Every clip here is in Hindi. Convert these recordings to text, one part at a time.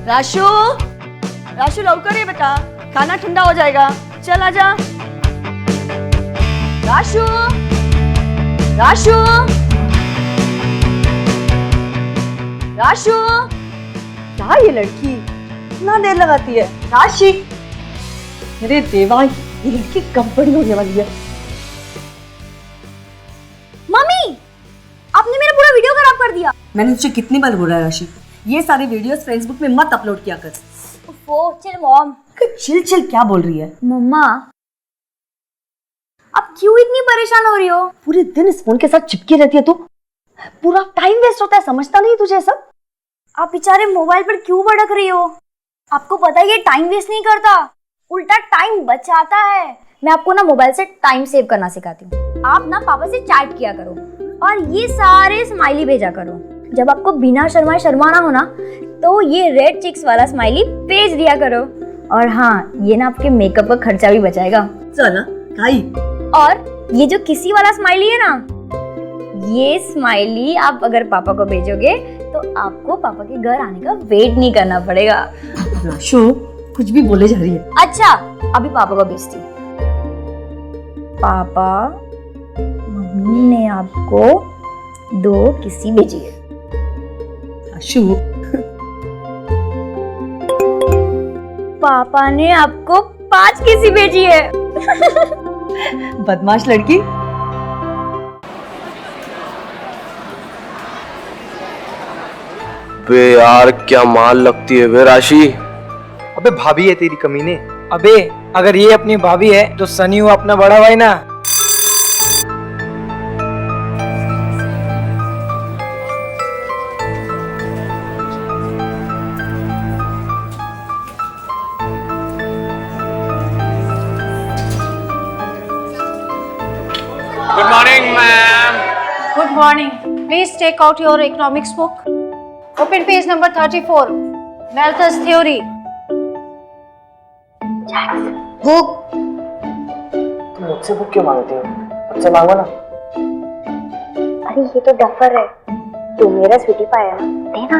राशु, राशु लवकर ये बेटा, खाना ठंडा हो जाएगा। चल आजा। राशु, राशु, राशु, क्या ये लड़की इतना देर लगाती है? राशि, अरे देवा, ये लड़की कब बड़ी होने वाली है? मम्मी, आपने मेरा पूरा वीडियो खराब कर दिया। मैंने तुझे कितनी बार बोला है राशि, ये सारे वीडियोस फेसबुक में मत अपलोड किया कर। वो चिल मॉम। चिल चिल क्या बोल रही है? मम्मा, आप क्यों इतनी परेशान हो रही हो? पूरे दिन इस फोन के साथ चिपकी रहती है तू। पूरा टाइम वेस्ट होता है, समझता नहीं तुझे सब? आप बेचारे मोबाइल पर क्यों भड़क रही हो? आपको पता है ये टाइम वेस्ट नहीं करता, उल्टा टाइम बचाता है। मैं आपको ना मोबाइल से टाइम सेव करना सिखाती हूँ। आप ना पापा से चैट किया करो और ये सारे स्माइली भेजा करो। जब आपको बिना शर्माए शर्माना हो ना, तो ये रेड चिक्स वाला स्माइली भेज दिया करो। और हाँ, ये ना आपके मेकअप का खर्चा भी बचाएगा। चल खाई। और ये जो किसी वाला स्माइली है ना, ये स्माइली आप अगर पापा को भेजोगे तो आपको पापा के घर आने का वेट नहीं करना पड़ेगा। राशु, कुछ भी बोले जा रही है। अच्छा, अभी पापा को भेजती हूँ। पापा, मम्मी ने आपको 2 किसी भेजी है। राशु, पापा ने आपको 5 किसी भेजी है। बदमाश लड़की। बे यार, क्या माल लगती है बे राशि। अबे भाभी है तेरी कमीने। अबे अगर ये अपनी भाभी है तो सनी हुआ अपना बड़ा भाई ना। Good morning ma'am. Good morning. Please take out your economics book. Open page number 34. Malthus theory. Book. तुम मुझसे बुक क्यों मांगती हो? मुझसे मांगो ना। अरे ये तो डफर है, तू मेरा स्वीटी पाई है ना, देना।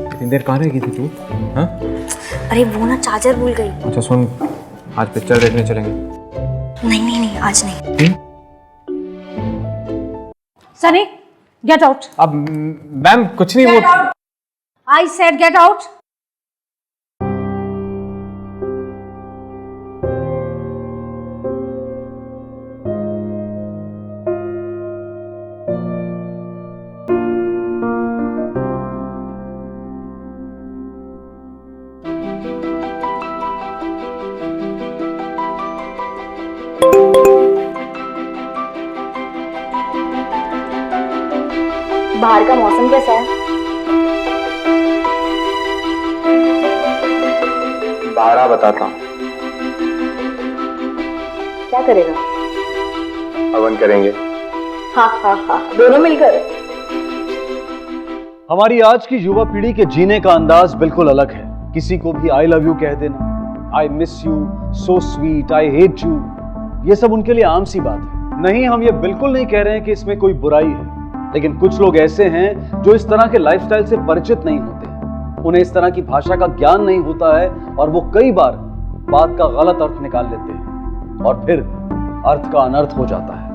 कितनी देर कहाँ रह गई थी तू? हाँ? अरे वो ना चार्जर भूल गई। अच्छा सुन, आज पिक्चर देखने चलेंगे। नहीं नहीं नहीं, आज नहीं। Sunny, get out. अब मैम कुछ नहीं, Get वो out. I said get out. बाहर का मौसम कैसा है? बारह बताता हूँ। क्या करेगा? हवन करेंगे। हाँ हाँ हाँ, दोनों मिलकर। हमारी आज की युवा पीढ़ी के जीने का अंदाज बिल्कुल अलग है। किसी को भी आई लव यू कह देना, I miss you, so sweet, I hate you, ये सब उनके लिए आम सी बात है। नहीं, हम ये बिल्कुल नहीं कह रहे हैं कि इसमें कोई बुराई है, लेकिन कुछ लोग ऐसे हैं जो इस तरह के लाइफस्टाइल से परिचित नहीं होते, उन्हें इस तरह की भाषा का ज्ञान नहीं होता है और वो कई बार बात का गलत अर्थ निकाल लेते हैं और फिर अर्थ का अनर्थ हो जाता है।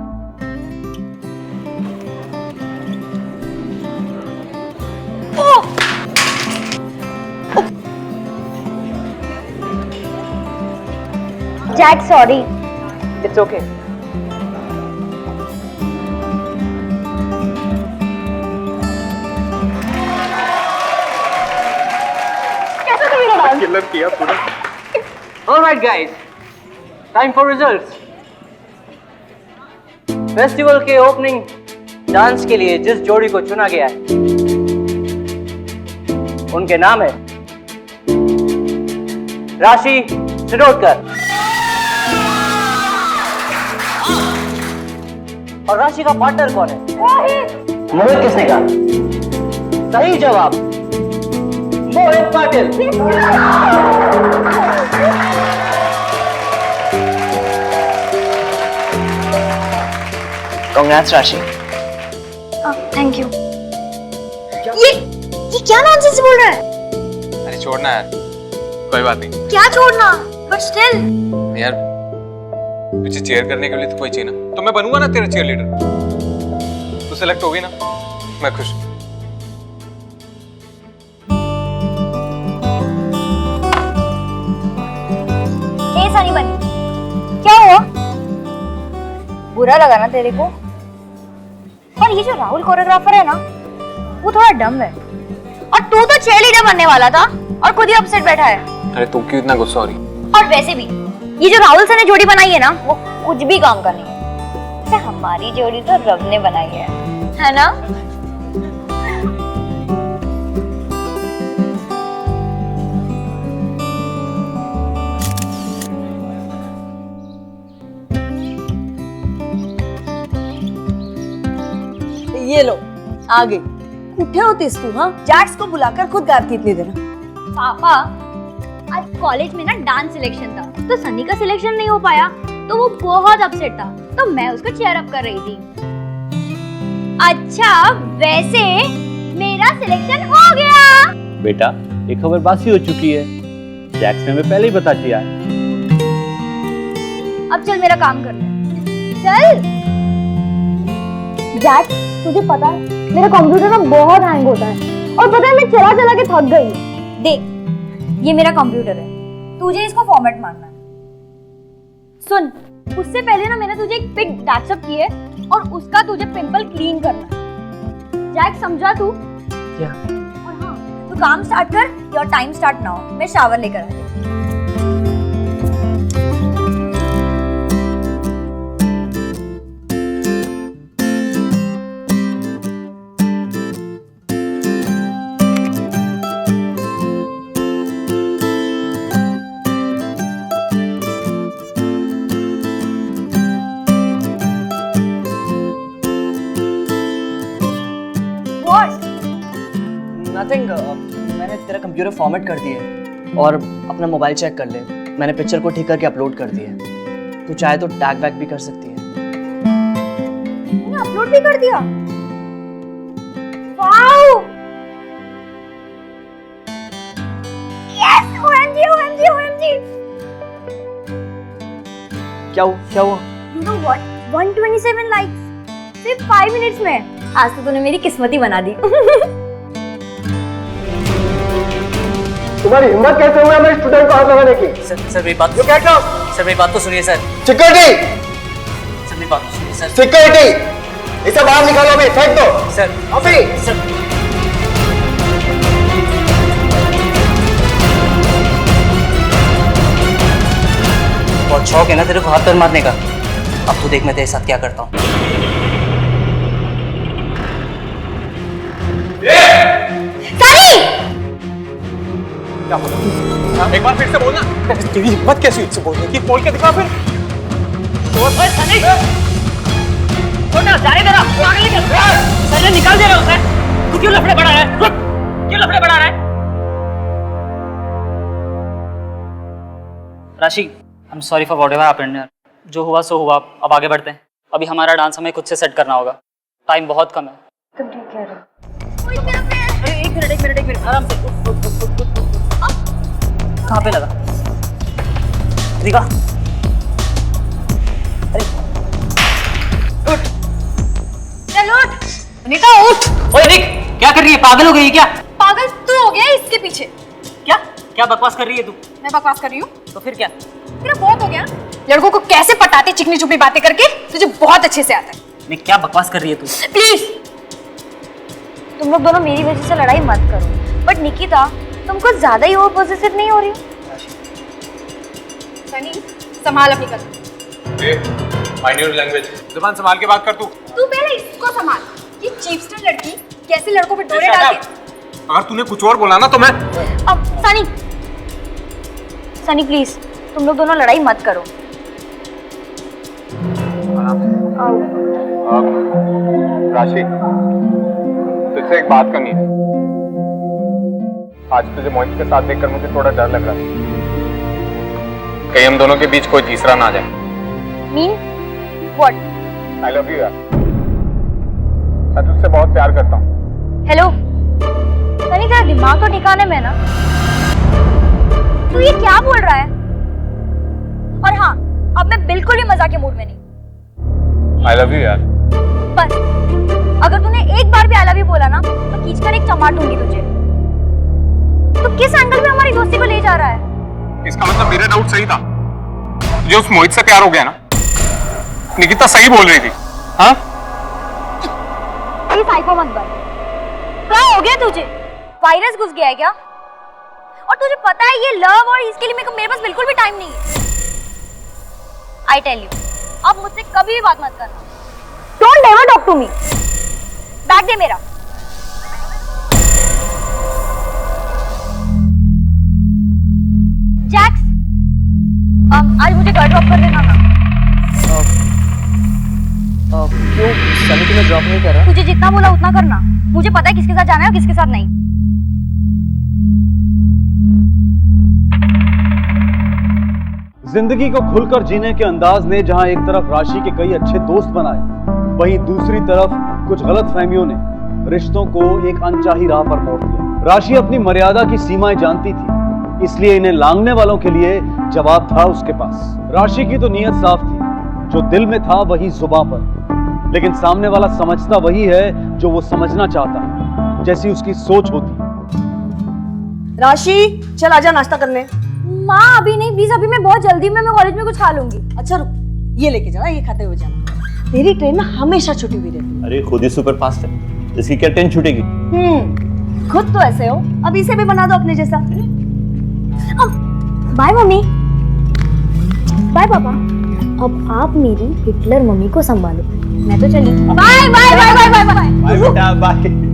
Jack, sorry. It's okay. Killer किया पूरा। All right guys, time for results. Festival के ओपनिंग डांस के लिए जिस जोड़ी को चुना गया है, उनके नाम है राशि सिरोडकर। और राशि का पार्टनर कौन है? मोहित किसने कहा? सही जवाब, मोहित Patil. Congrats, Rashi. Thank you. ये क्या नॉनसेंस बोल रहा है? अरे छोड़ना यार, कोई बात नहीं क्या छोड़ना? बट स्टिल यार, तुझे चेयर करने के लिए तो कोई चाहिए ना, तो मैं बनूंगा ना तेरा चेयर लीडर। तू सेलेक्ट होगी ना, मैं खुश हूं। सनी बनी, क्या हुआ? बुरा लगा ना तेरे को? और ये जो राहुल कोरियोग्राफर है ना, वो थोड़ा डम है। और तू तो चीयर लीडर बनने वाला था और खुद ही अपसेट बैठा है। अरे तू क्यों इतना गुस्सा हो रही? और वैसे भी ये जो राहुल सर ने जोड़ी बनाई है ना, वो कुछ भी काम का नहीं है। वैसे हमारी जोड़ी तो रब ने बनाई है ना? ये लो आ गई। कुठे होतीस तू? हाँ, जैक्स को बुलाकर खुद गाती इतनी देर। पापा, आज कॉलेज में ना डांस सिलेक्शन था, तो सनी का सिलेक्शन नहीं हो पाया, तो वो बहुत अपसेट था, तो मैं उसको चीयर अप कर रही थी। अच्छा, वैसे मेरा सिलेक्शन हो गया। बेटा, एक खबर बासी हो चुकी है, जैक्स ने हमें पहले ही बता दिया है। अब चल मेरा काम कर ले। चल। जैक, तुझे पता है मेरा कंप्यूटर ना बहुत हैंग होता है, और पता है मैं चला चला के थक गई। देख, ये मेरा कंप्यूटर है, तुझे इसको फॉर्मेट मारना है। सुन, उससे पहले ना मैंने तुझे एक पिक व्हाट्सएप की है, और उसका तुझे पिंपल क्लीन करना है। जैक, समझा तू? क्या? और हाँ, तू काम स्टार्ट कर, योर टाइम स्टार्ट नाउ। मैं शावर लेकर आती हूँ। नथिंग, मैंने तेरा कंप्यूटर फॉर्मेट कर दिया है, और अपना मोबाइल चेक कर ले, मैंने पिक्चर को ठीक करके अपलोड कर दिया है। तू चाहे तो टैग बैक भी कर सकती है। तूने अपलोड भी कर दिया? Wow! Yes! OMG OMG OMG! क्या हुआ? You know what? 127 लाइक्स सिर्फ 5 मिनट्स में। आज तो तूने मेरी किस्मत ही बना दी। तुम्हारी हिम्मत कैसे हुआ मेरे स्टूडेंट को हाथ लगाने की? सर मेरी बात, क्या क्या? सर मेरी बात तो सुनिए सर। सिक्योरिटी, सर मेरी बात तो सुनिए सर। सिक्योरिटी, इसे बाहर निकालो, अभी फेंक दो। सर अभी सर बहुत शौक है ना तेरे को हाथ पैर मारने का। अब तू देख मैं तेरे साथ क्या करता हूँ। क्या बोला? एक बार फिर से बोलना। तेरी हिम्मत कैसी हुई इससे बोलने की? बोल के दिखा फिर। सर निकाल दे रहा हूँ सर। तू क्यों लफड़े बढ़ा रहा है? क्यों लफड़े बढ़ा रहा है? राशि, I am sorry for whatever happened यार। जो हुआ सो हुआ, अब आगे बढ़ते हैं। अभी हमारा डांस हमें खुद से सेट करना होगा, टाइम बहुत कम है। तुम ठीक कह रहे हो। एक मिनट आराम से। कहाँ पे लगा? दिखा। अरे उठ। चल उठ। अनीता उठ। ओए निक, क्या कर रही है? पागल हो गई है क्या? पागल तू हो गया इसके पीछे। क्या बकवास कर रही है तू? मैं बकवास कर रही हूँ? तो फिर क्या? तेरा बहुत हो गया। लड़कों को कैसे पटाते चिकनी चुपड़ी बातें करके तुझे बहुत अच्छे से आता है। निक, क्या बकवास कर रही है तू? प्लीज, तुम लोग दोनों मेरी वजह से लड़ाई मत करो। बट निकिता, तुम कुछ ज्यादा ही ओवर पॉजिटिव नहीं हो रही हो? सनी, संभाल अपनी कदम। Mind your language. जुबान संभाल के बात कर तू। तू पहले इसको संभाल। ये चीपस्टर लड़की कैसे लड़कों पे डोरे डालती। अगर तूने कुछ और बोला ना तो मैं। अब सनी प्लीज, तुम लोग दोनों लड़ाई मत करो। राशि, तुझसे एक बात करनी है। आज तुझे मोहित के साथ देखकर मुझे थोड़ा डर लग रहा है, कहीं हम दोनों के बीच कोई तीसरा ना आ जाए। Mean what? I love you यार, मैं तुझसे बहुत प्यार करता हूँ। हेलो, सनी तेरा दिमाग तो ठिकाने में है ना? तू ये क्या बोल रहा है? और हाँ, अब मैं बिल्कुल भी मजाक के मूड में नहीं। आई लव यू यार। बस अगर तूने एक बार भी आई लव यू बोला ना तो खींचकर एक चमाट दूंगी तुझे। तो किस एंगल में हमारी दोस्ती को ले जा रहा है? इसका मतलब मेरा डाउट सही था, जो उस मोहित से प्यार हो गया ना। निकिता सही बोल रही थी। हाँ ये साइको मत बन। क्या हो गया तुझे? वायरस घुस गया है क्या? और तुझे पता है ये लव और इसके लिए मेरे पास बिल्कुल भी टाइम नहीं है। आई टेल यू, अब मुझसे कभी भी बात मत करना। Don't ever talk to me. Bag दे मेरा। जैक्स, आज मुझे घर ड्रॉप कर देना ना। क्यों सनी तुम्हें ड्रॉप नहीं कर रहा? तुझे जितना बोला उतना करना। मुझे पता है किसके साथ जाना है और किसके साथ नहीं। जिंदगी को खुलकर जीने के अंदाज ने जहां एक तरफ राशि के कई अच्छे दोस्त बनाए, वहीं दूसरी तरफ कुछ गलतफहमियों ने रिश्तों को एक अनचाही राह पर मोड़ दिया। राशि अपनी मर्यादा की सीमाएं जानती थी, इसलिए इन्हें लांघने वालों के लिए जवाब था उसके पास। राशि की तो नीयत साफ थी, जो दिल में था वही जुबान पर, लेकिन सामने वाला समझता वही है जो वो समझना चाहता है, जैसी उसकी सोच होती। राशि चल आजा नाश्ता करने। माँ अभी नहीं प्लीज, अभी मैं बहुत जल्दी में, मैं कॉलेज में कुछ खा लूंगी। अच्छा रुक, ये लेके जाना, ये खाते हुए जाना। तेरी ट्रेन ना हमेशा छुट्टी हुई रहती अरे खुद ही सुपर फास्ट है, इसकी क्या ट्रेन छूटेगी? खुद तो ऐसे हो, अब इसे भी बना दो अपने जैसा। Bye mummy. बाय पापा। अब आप मेरी हिटलर मम्मी को संभालो, मैं तो चली। Bye bye bye bye bye bye. Bye बेटा bye.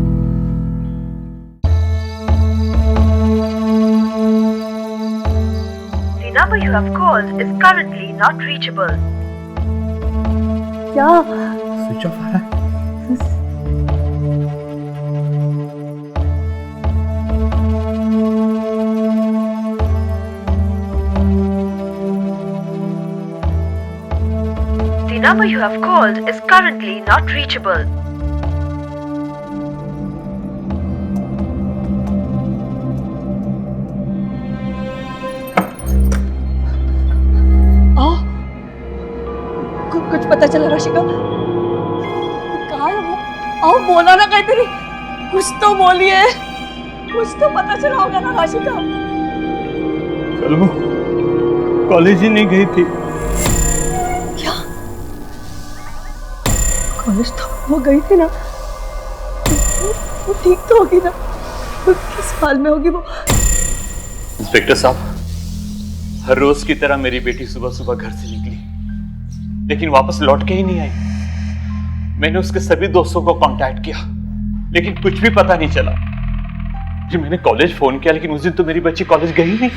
The number you have called is currently not reachable. क्या? स्विच ऑफ आ रहा है। The number you have called is currently not reachable. आओ, कुछ पता चला राशि का? कहाँ है वो? आओ बोला ना कहते, कुछ तो बोलिए, कुछ तो पता चला होगा ना राशि का। कल वो कॉलेज ही नहीं गई थी। क्या? कॉलेज तो वो गई थी ना, वो ठीक तो होगी ना? किस हाल में होगी वो? इंस्पेक्टर साहब, हर रोज की तरह मेरी बेटी सुबह सुबह घर से निकली, लेकिन वापस लौट के ही नहीं आई। मैंने उसके सभी दोस्तों को कांटेक्ट किया, लेकिन कुछ भी पता नहीं चला। जी मैंने कॉलेज फोन किया, लेकिन उस दिन तो मेरी बच्ची कॉलेज गई नहीं,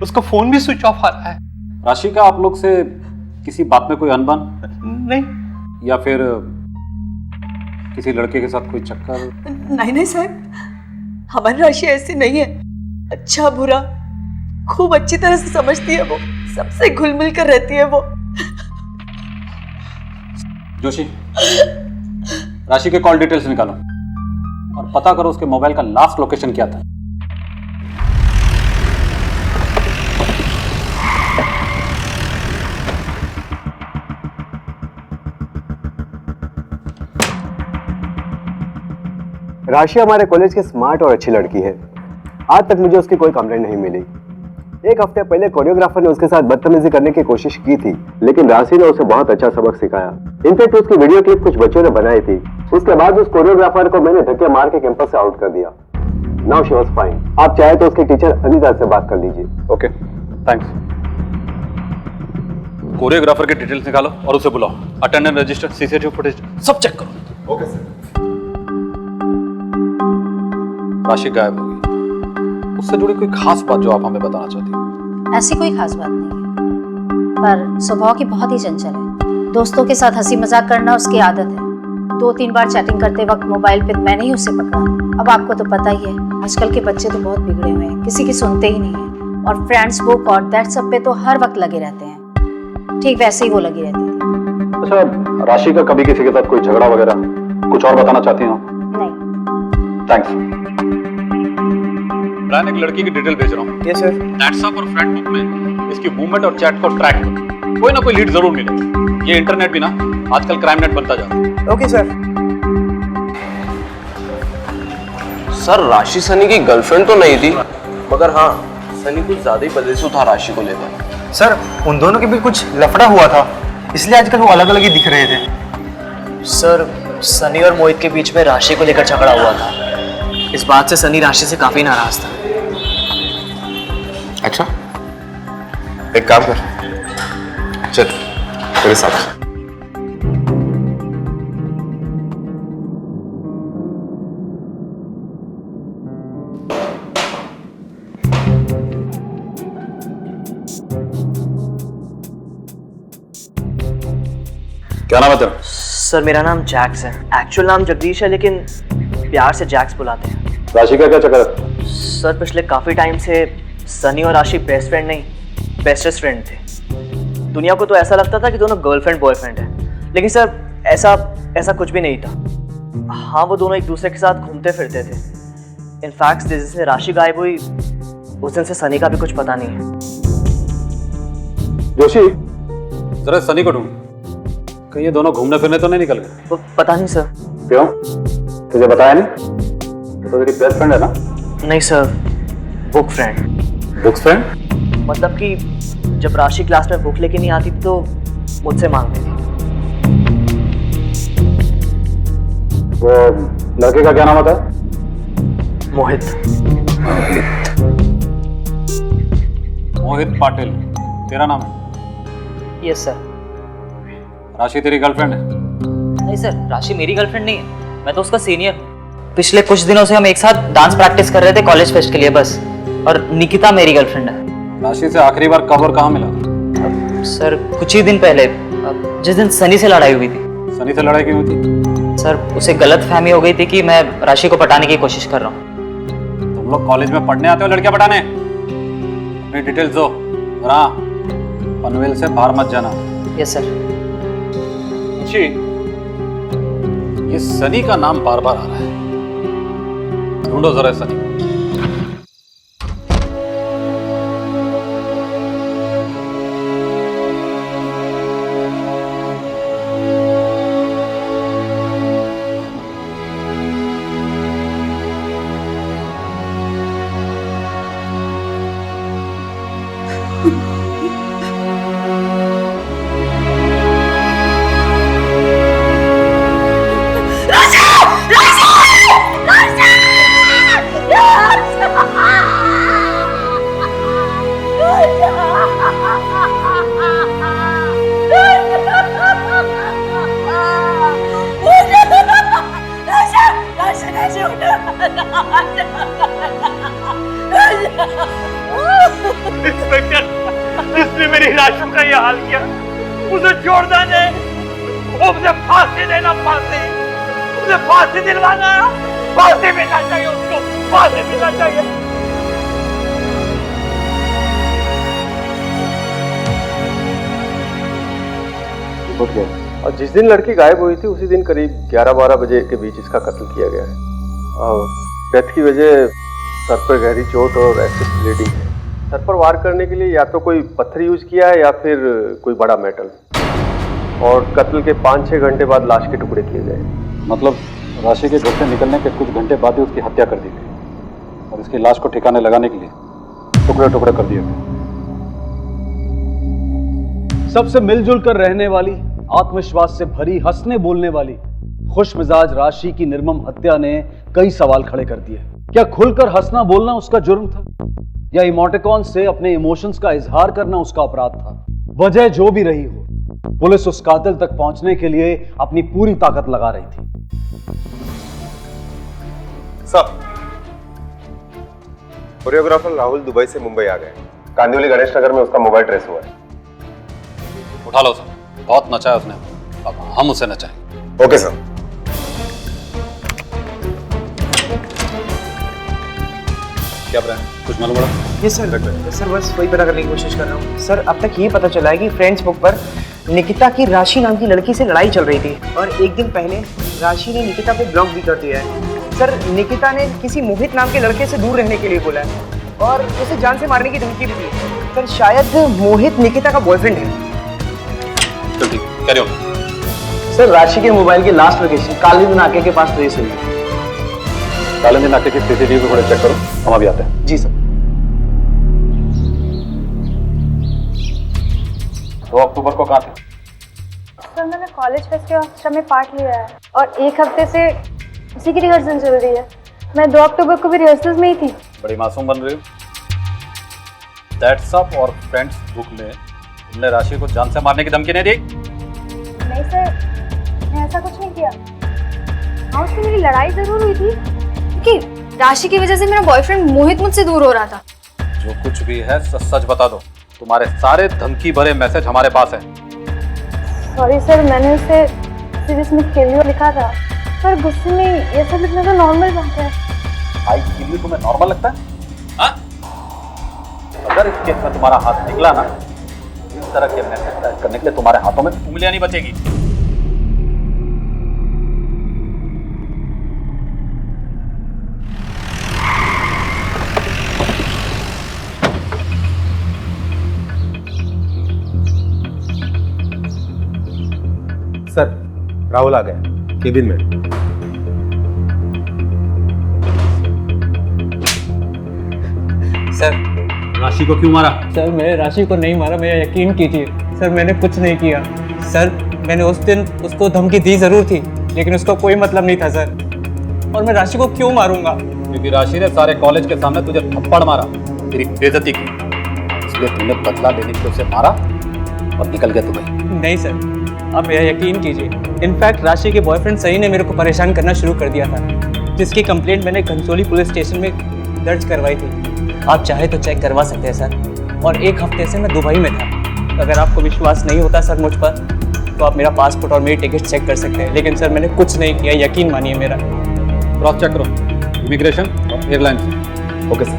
उसका फोन भी स्विच ऑफ आ रहा है। राशि का आप लोग से किसी बात में कोई अनबन? नहीं। या फिर किसी लड़के के साथ कोई चक्कर? नहीं साहब, हमारी राशि ऐसी नहीं है। अच्छा बुरा खूब अच्छी तरह से समझती है वो, सबसे घुल मिल कर रहती है वो। जोशी, राशि के कॉल डिटेल्स निकालो और पता करो उसके मोबाइल का लास्ट लोकेशन क्या था। राशि हमारे कॉलेज की स्मार्ट और अच्छी लड़की है। आज तक मुझे उसकी कोई कंप्लेंट नहीं मिली। एक हफ्ते पहले कोरियोग्राफर ने उसके साथ बदतमीजी करने की कोशिश की थी, लेकिन राशि ने उसे बहुत अच्छा सबक सिखाया। इनफैक्ट उसकी वीडियो क्लिप कुछ बच्चों ने बनाई थी। उसके बाद उस कोरियोग्राफर को मैंने धक्के मार के कैंपस से आउट कर दिया। Now she was fine. आप चाहे तो उसके टीचर अनिता से बात कर लीजिए। Okay, thanks. कोरियोग्राफर के डिटेल्स निकालो और उसे बुलाओ। अटेंडेंस रजिस्टर, सीसीटीवी फुटेज सब चेक करो। Okay sir. राशि गायब होगी, उससे जुड़ी कोई खास बात जो आप हमें बताना चाहती हैं? ऐसी कोई खास बात नहीं है, पर स्वभाव की बहुत ही चंचल है। दोस्तों के साथ हंसी मजाक करना उसकी आदत है। 2-3 बार चैटिंग करते वक्त मोबाइल पे मैंने ही उसे पकड़ा। अब आपको तो पता ही है, आजकल के बच्चे तो बहुत बिगड़े हुए हैं, किसी की सुनते ही नहीं है, और फ्रेंड्स बुक और दैट्स सब पे तो हर वक्त लगे रहते हैं। ठीक वैसे ही वो लगी रहती थी। अच्छा, राशि का कभी किसी के साथ कोई झगड़ा वगैरह? कुछ और बताना चाहती हो? नहीं। थैंक्स। ब्रायन एक लड़की की डिटेल भेज रहा हूँ। Yes sir. व्हाट्सएप और फ्रेंड बुक में इसकी मूवमेंट और चैट को ट्रैक करो, कोई ना कोई लीड जरूर मिलेगा। ये इंटरनेट भी ना आजकल क्राइम नेट बनता जा रहा है। Okay sir. सर राशि सनी की गर्लफ्रेंड तो नहीं थी, मगर हाँ सनी कुछ ज्यादा ही पजेसिव था राशि को लेकर। सर उन दोनों के भी कुछ लफड़ा हुआ था, इसलिए आजकल वो अलग अलग ही दिख रहे थे। सर सनी और मोहित के बीच में राशि को लेकर झगड़ा हुआ था। इस बात से सनी राशि से काफी नाराज था। अच्छा, एक काम कर, चल तेरे साथ। क्या नाम है तेरा? सर मेरा नाम जैक्स है। एक्चुअल नाम जगदीश है, लेकिन प्यार से जैक्स बुलाते हैं। राशि का क्या चक्कर है? सर पिछले काफी टाइम से सनी और राशि बेस्ट फ्रेंड नहीं बेस्टेस्ट फ्रेंड थे। दुनिया को तो ऐसा लगता था कि दोनों गर्लफ्रेंड बॉयफ्रेंड है, लेकिन सर ऐसा कुछ भी नहीं था। हाँ वो दोनों एक दूसरे के साथ घूमते फिरते थे। इनफैक्ट जिस दिन राशि गायब हुई उस दिन से सनी का भी कुछ पता नहीं है। जोशी जरा सनी को ढूंढ, कहीं ये दोनों घूमने फिरने तो नहीं निकल गए? पता नहीं सर। क्यों, तुझे बताया नहीं? तो तेरी बेस्ट फ्रेंड है ना? नहीं sir, book friend. Book friend मतलब कि जब राशि क्लास में बुक लेके नहीं आती तो मुझसे मांगती थी। वो लड़के का क्या नाम होता है? मोहित। मोहित पाटिल तेरा नाम है? Yes sir. राशि तेरी गर्लफ्रेंड है? नहीं सर, राशि मेरी गर्लफ्रेंड नहीं है, मैं तो उसका सीनियर हूँ। पिछले कुछ दिनों से हम एक साथ डांस प्रैक्टिस कर रहे थे कॉलेज फेस्ट के लिए बस। और निकिता मेरी गर्लफ्रेंड है। राशि से आखिरी बार कब और कहाँ मिला? सर कुछ ही दिन पहले, जिस दिन सनी से लड़ाई हुई थी। सनी से लड़ाई क्यों हुई थी? सर उसे गलत फहमी हो गई थी कि मैं राशि को पटाने की कोशिश कर रहा हूँ। तुम लोग कॉलेज में पढ़ने आते हो लड़कियां पटाने? अपनी डिटेल्स दो। और हाँ, पनवेल से बाहर मत जाना। Yes sir. जी, ये सनी का नाम बार बार आ रहा है, ढूंढो जरा सनी। इंस्पेक्टर, इसने मेरी राशि का ये हाल किया। उसे छोड़ देने, उसे फांसी देना, उसे फांसी दिलवाना, फांसी मिलना चाहिए उसको, फांसी मिलना चाहिए। उठ गया। और जिस दिन लड़की गायब हुई थी उसी दिन करीब 11-12 बजे के बीच इसका कत्ल किया गया है। और डेथ की वजह सर पर गहरी चोट और एक्सेस ब्लीडिंग है। सर पर वार करने के लिए या तो कोई पत्थर यूज किया है या फिर कोई बड़ा मेटल। और कत्ल के 5-6 घंटे बाद लाश के टुकड़े किए गए। मतलब राशि के घर से निकलने के कुछ घंटे बाद ही उसकी हत्या कर दी गई और इसकी लाश को ठिकाने लगाने के लिए टुकड़े टुकड़े कर दिए गए। सबसे मिलजुल कर रहने वाली, आत्मविश्वास से भरी, हंसने बोलने वाली, खुश मिजाज राशि की निर्मम हत्या ने कई सवाल खड़े कर दिए। क्या खुलकर हंसना बोलना उसका जुर्म था, या इमोटिकॉन से अपने इमोशंस का इजहार करना उसका अपराध था? वजह जो भी रही हो, पुलिस उस कातिल तक पहुंचने के लिए अपनी पूरी ताकत लगा रही थी। सब कोरियोग्राफर राहुल दुबई से मुंबई आ गए। कांदिवली गणेश नगर में उसका मोबाइल ट्रेस हुआ है। उठा लो सर, बहुत नचाया उसने, अब हम उसे नचाएंगे। Okay sir. क्या ब्रायन, कुछ मालूम पड़ा? ये सर बस वही पता करने की कोशिश कर रहा हूँ। सर अब तक ये पता चला है कि फ्रेंड्स बुक पर निकिता की राशि नाम की लड़की से लड़ाई चल रही थी और एक दिन पहले राशि ने निकिता को ब्लॉक भी कर दिया है। सर निकिता ने किसी मोहित नाम के लड़के से दूर रहने के लिए बोला है और उसे जान से मारने की धमकी भी दी है। सर शायद मोहित निकिता का बॉयफ्रेंड है। चल ठीक, कैरी ऑन। सर राशि के मोबाइल की लास्ट लोकेशन कालिंदी नाके के पास ट्रेस हुई है। कालिंदी नाके की सीसीटीवी फुटेज चेक करो, हम अभी आते हैं। जी सर। 2 अक्टूबर को कहाँ थे? सर मैंने कॉलेज फेस्ट के ऑर्केस्ट्रा में पार्ट लिया है और 1 हफ्ते से उसी की रिहर्सल चल रही है। मैं 2 अक्टूबर को भी रिहर्सल्स में ही थी। बड़ी मासूम बन रही हो। दैट्स अप और फ्रेंड्स बुक में तुमने राशि को जान से मारने की धमकी नहीं दी? नहीं सर, मैं ऐसा कुछ नहीं किया। हाँ उससे मेरी लड़ाई जरूर हुई थी क्योंकि राशि की वजह से मेरा बॉयफ्रेंड मोहित मुझसे दूर हो रहा था। जो कुछ भी है सच सच बता दो। तुम्हारे सारे धमकी भरे मैसेज हमारे पास है। सॉरी सर, मैंने उसे सीरीज में किल यू लिखा था पर गुस्से में ये सब लिखना तो नॉर्मल बात है। आई किल यू तुम्हें नॉर्मल लगता है? हाँ? अगर इस केस में तुम्हारा हाथ निकला ना, इस तरह के मैसेज टाइप करने के लिए तुम्हारे हाथों में उंगलियां नहीं बचेगी। सर राहुल आ गया केबिन में। सर राशि को क्यों मारा? सर मैंने राशि को नहीं मारा, मेरा यकीन कीजिए सर, मैंने कुछ नहीं किया। सर मैंने उस दिन उसको धमकी दी जरूर थी लेकिन उसका कोई मतलब नहीं था सर। और मैं राशि को क्यों मारूंगा? क्योंकि राशि ने सारे कॉलेज के सामने तुझे थप्पड़ मारा, तेरी बेइज्जती की, इसलिए तूने बदला लेने के लिए उसे मारा और निकल गया दुबई। नहीं सर, आप मेरा यकीन कीजिए। इनफैक्ट राशि के बॉयफ्रेंड सही ने मेरे को परेशान करना शुरू कर दिया था, जिसकी कंप्लेंट मैंने घनसोली पुलिस स्टेशन में दर्ज करवाई थी। आप चाहे तो चेक करवा सकते हैं सर। और 1 हफ्ते से मैं दुबई में था। अगर आपको विश्वास नहीं होता सर मुझ पर तो आप मेरा पासपोर्ट और मेरी टिकट चेक कर सकते हैं। लेकिन सर मैंने कुछ नहीं किया, यकीन मानिए मेरा। क्रॉस चेक करो इमिग्रेशन और एयरलाइन से। Okay sir.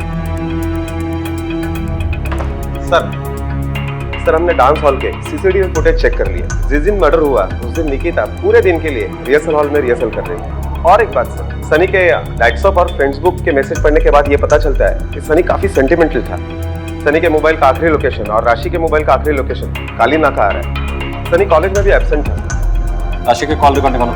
सर हमने डांस हॉल के सीसीटीवी फुटेज चेक कर लिया। जिस दिन मर्डर हुआ उस दिन निकिता पूरे दिन के लिए रिहर्सल हॉल में रिहर्सल कर रही है। और एक बात सर, सनी के व्हाट्सएप और फेसबुक के मैसेज पढ़ने के बाद ये पता चलता है कि सनी काफी सेंटिमेंटल था। सनी के मोबाइल का आखिरी लोकेशन और राशि के मोबाइल का आखिरी लोकेशन काली नाका आ रहा है। सनी कॉलेज में भी एब्सेंट था। राशि के कॉल रिकॉर्ड निकालो।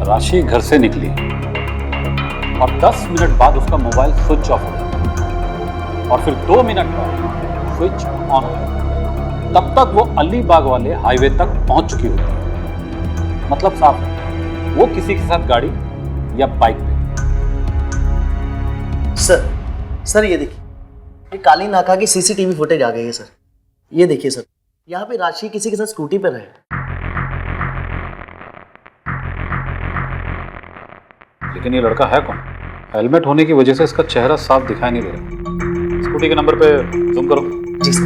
राशि घर से निकली और 10 मिनट बाद उसका मोबाइल स्विच ऑफ हो गया और फिर 2 मिनट बाद स्विच ऑन हो गया। तब तक वो अलीबाग वाले हाईवे तक पहुंच चुकी होती है। मतलब साफ है वो किसी के साथ गाड़ी या बाइक पे। सर ये देखिए, ये काली नाका की सीसीटीवी फुटेज आ गई है सर। ये देखिए सर, यहाँ पे राशि किसी के साथ स्कूटी पर है। लेकिन ये लड़का है कौन? हेलमेट होने की वजह से इसका चेहरा साफ दिखाई नहीं दे रहा। स्कूटी के नंबर पे जूम करो। जी सर।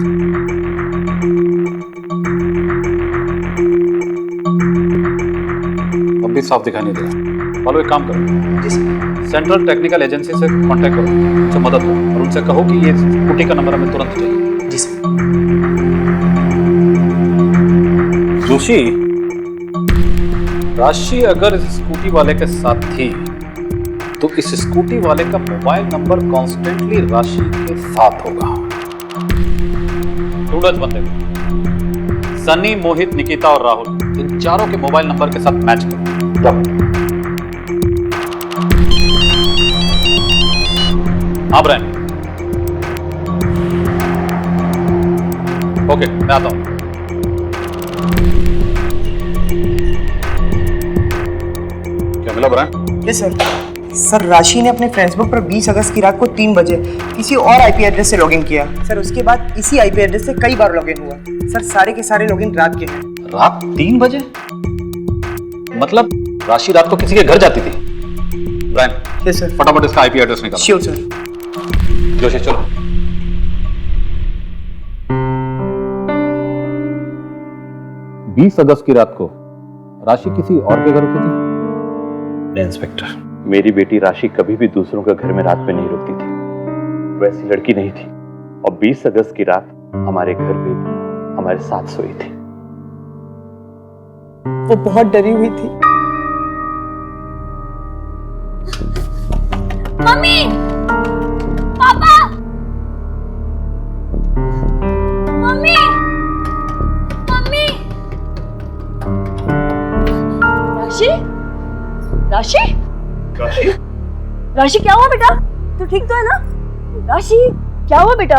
अब भी साफ दिखाई नहीं दे रहा। वालों एक काम करो, जी सर। सेंट्रल टेक्निकल एजेंसी से कांटेक्ट करो, उनसे मदद लो और उनसे कहो कि ये स्कूटी का नंबर हमें तुरंत चाहिए। जी सर। जोशी, राशि अगर इस स्कूटी वाले के साथ थी तो इस स्कूटी वाले का मोबाइल नंबर कॉन्स्टेंटली राशि के साथ होगा। ढूंढो इस बंदे को। सनी, मोहित, निकिता और राहुल, इन चारों के मोबाइल नंबर के साथ मैच करो। हाँ ब्रायन। ओके, मैं आता हूं। क्या मिला ब्रायन? Yes sir. सर राशि ने अपने फेसबुक पर 20 अगस्त की रात को 3 बजे किसी और आईपी एड्रेस से लॉगिन किया। सर उसके बाद इसी आईपी एड्रेस से कई बार लॉगिन हुआ। सर सारे के सारे लॉगिन रात के हैं। रात 3 बजे? मतलब राशि रात को किसी के घर जाती थी? Brian, yes sir. फटाफट इसका आईपी एड्रेस निकालो। Sure sir. जोशी चलो। 20 अगस्त की रात को राशि किसी और के घर रुकी थी? इंस्पेक्टर, मेरी बेटी राशि कभी भी दूसरों के घर में रात में नहीं रुकती थी। वैसी लड़की नहीं थी। और 20 अगस्त की रात हमारे घर पे हमारे साथ सोई थी। वो बहुत डरी हुई थी। मम्मी, पापा, मम्मी, मम्मी। राशि, राशि, राशि, राशि क्या हुआ बेटा? तू ठीक तो है ना? राशि क्या हुआ बेटा?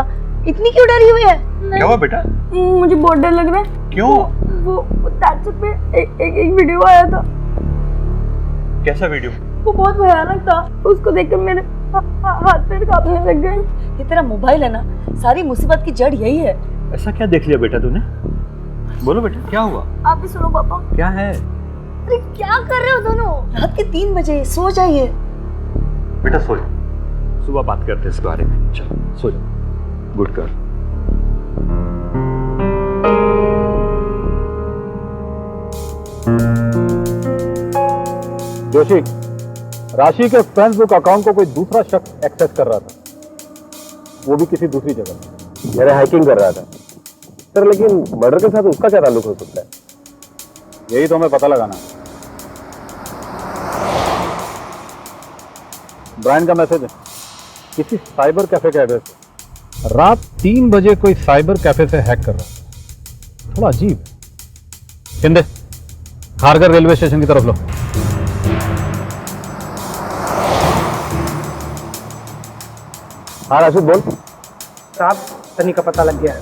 इतनी क्यों डरी हुई है? क्या हुआ बेटा? मुझे बहुत डर लग रहा है। क्यों? वो व्हाट्सएप पे एक वीडियो आया था। कैसा वीडियो? वो बहुत भयानक था। उसको देखकर मेरे हाथ पैर कांपने लग गए। ये तेरा मोबाइल है ना, सारी मुसीबत की जड़ यही है। ऐसा क्या देख लिया बेटा तूने? बोलो बेटा क्या हुआ? आप भी सुनो पापा। क्या है? अरे क्या कर रहे हो दोनों? रात के 3 बजे, सो जाइए। बेटा सो जा, सुबह बात करते हैं इस बारे में। चलो सो जा। Good girl. जोशी, राशि के फेसबुक अकाउंट को कोई दूसरा शख्स एक्सेस कर रहा था, वो भी किसी दूसरी जगह। मेरा हैकिंग कर रहा था सर, लेकिन मर्डर के साथ उसका क्या ताल्लुक हो सकता है? यही तो हमें पता लगाना। ब्रायन का मैसेज है किसी साइबर कैफे के एड्रेस पे। रात 3 बजे कोई साइबर कैफे से हैक कर रहा है, थोड़ा अजीब। शिंदे, खारगर रेलवे स्टेशन की तरफ लो। हाँ राशिद बोल। साहब, सनी का पता लग गया है।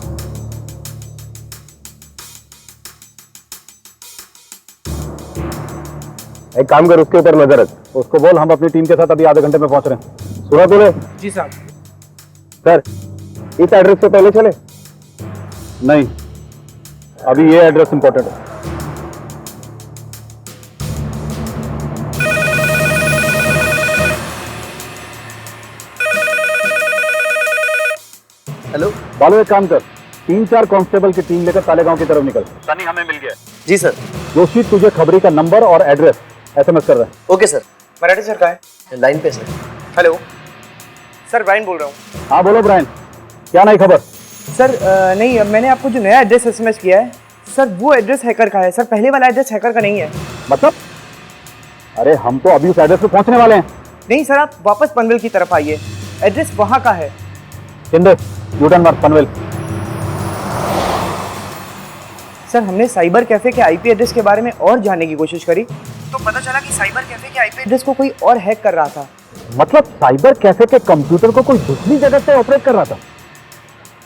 एक काम कर, उसके ऊपर नजर रख। उसको बोल हम अपनी टीम के साथ अभी आधे घंटे में पहुंच रहे हैं। सुना तूने? जी साहब। सर इस एड्रेस से पहले चले? नहीं, अभी ये एड्रेस इंपॉर्टेंट है। हेलो बालू, एक काम कर, 3-4 कांस्टेबल की टीम लेकर तालेगांव की तरफ निकल। सनी हमें मिल गया। जी सर। जोशी तुझे खबरी का नंबर और एड्रेस SMS कर रहा है। Okay sir. मराठी सर कहाँ है? लाइन पे सर। हेलो सर, ब्रायन बोल रहा हूँ। हाँ बोलो ब्रायन, क्या नई खबर? सर नहीं, मैंने आपको जो नया एड्रेस SMS किया है सर, वो एड्रेस हैकर का है सर। पहले वाला एड्रेस हैकर का नहीं है। मतलब? अरे हम तो अभी उस एड्रेस पे पहुंचने वाले हैं। नहीं सर, आप वापस पनवेल की तरफ आइए, एड्रेस वहाँ का है। शिंदे, यूटर्न मार, पनवेल। सर, हमने साइबर कैफे के IP एड्रेस के बारे में और जानने की कोशिश करी तो पता चला कि साइबर कैफे के IP एड्रेस को कोई और हैक कर रहा था। मतलब साइबर कैफे के कंप्यूटर को कोई दूसरी जगह से ऑपरेट कर रहा था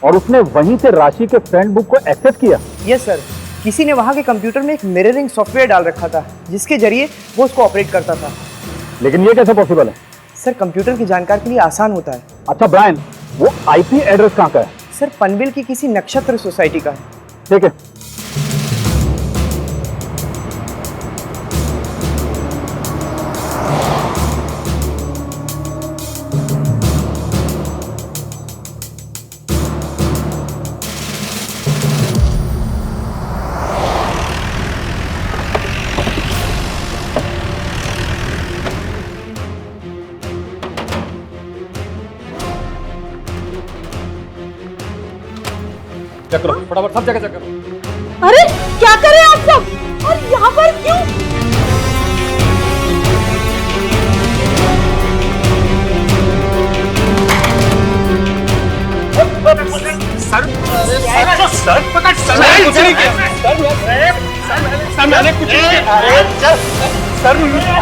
और उसने वहीं से राशि के फ्रेंड बुक को एक्सेस किया। यस सर, किसी ने वहाँ के कंप्यूटर में एक मिररिंग सॉफ्टवेयर डाल रखा था जिसके जरिए वो उसको ऑपरेट करता था। लेकिन ये कैसे पॉसिबल है? सर, कंप्यूटर की जानकारी के लिए आसान होता है। अच्छा ब्रायन, वो IP एड्रेस कहाँ का है? सर, पनवेल की किसी नक्षत्र सोसाइटी का है। ठीक है। चेक करो फटाफट, सब जगह चेक करो। अरे क्या कर रहे हैं आप सब? और यहाँ पर क्यों? सर पकड़, सर मैंने कुछ नहीं किया। सर मैंने कुछ नहीं किया। अरे चल सर,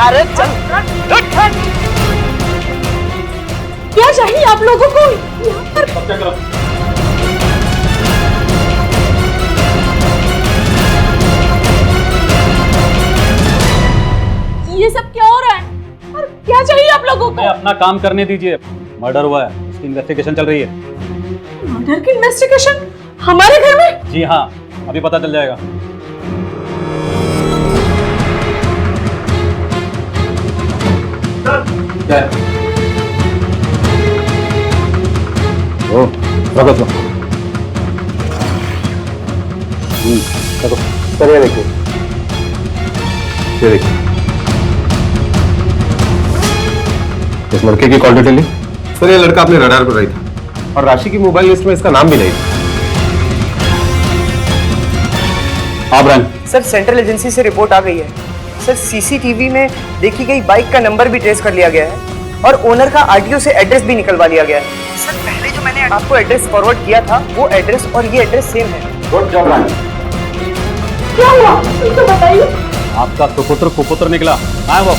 अरे चल। क्या चाहिए आप लोगों को यहाँ पर? सब चेक करो। ये सब क्या हो रहा है और क्या चाहिए आप लोगों को? अपना काम करने दीजिए। मर्डर हुआ है, उसकी इन्वेस्टिगेशन चल रही है। मर्डर की इन्वेस्टिगेशन हमारे घर में? जी हाँ, अभी पता चल जाएगा। क्या है? ओ, रखो तो। देखो सर, ये देखिए, ये देखिए इस लड़के की कॉल डिटेल ली। सर ये लड़का अपने रडार पर रही था। और राशि की मोबाइल लिस्ट में इसका नाम भी नहीं था। सर सेंट्रल एजेंसी से रिपोर्ट आ गई है। सर सीसीटीवी में देखी गई बाइक का नंबर भी ट्रेस कर लिया गया है और ओनर का आरटीओ से एड्रेस भी निकलवा लिया गया है। सर पहले जो मैंने आपको एड्रेस फॉरवर्ड किया था वो एड्रेस और ये एड्रेस सेम है। Good job man. क्या हुआ तो बताइए। आपका कुपुत्र निकला। आए वो।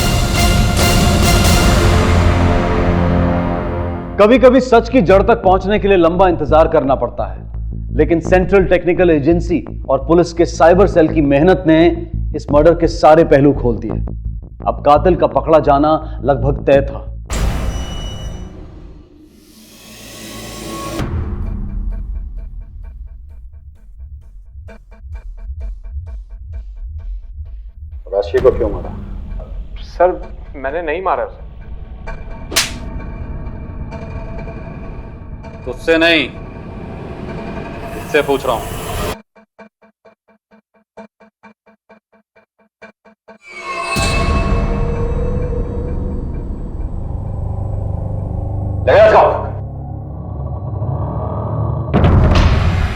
कभी कभी सच की जड़ तक पहुंचने के लिए लंबा इंतजार करना पड़ता है, लेकिन सेंट्रल टेक्निकल एजेंसी और पुलिस के साइबर सेल की मेहनत ने इस मर्डर के सारे पहलू खोल दिए। अब कातिल का पकड़ा जाना लगभग तय था। राशि को क्यों मारा? सर मैंने नहीं मारा उसे। तुझसे नहीं, इससे पूछ रहा हूं।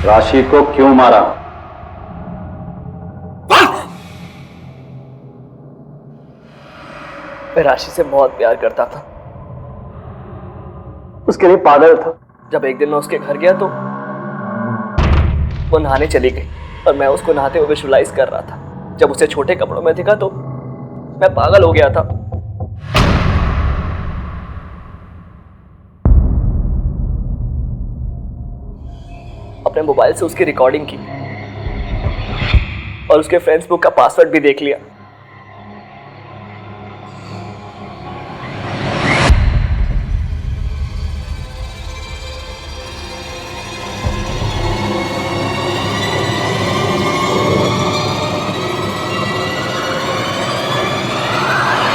राशि को क्यों मारा? मैं राशि से बहुत प्यार करता था, उसके लिए पागल था। जब एक दिन मैं उसके घर गया तो वो नहाने चली गई और मैं उसको नहाते हुए विजुअलाइज कर रहा था। जब उसे छोटे कपड़ों में दिखा तो मैं पागल हो गया था। अपने मोबाइल से उसकी रिकॉर्डिंग की और उसके फ्रेंड्स बुक का पासवर्ड भी देख लिया।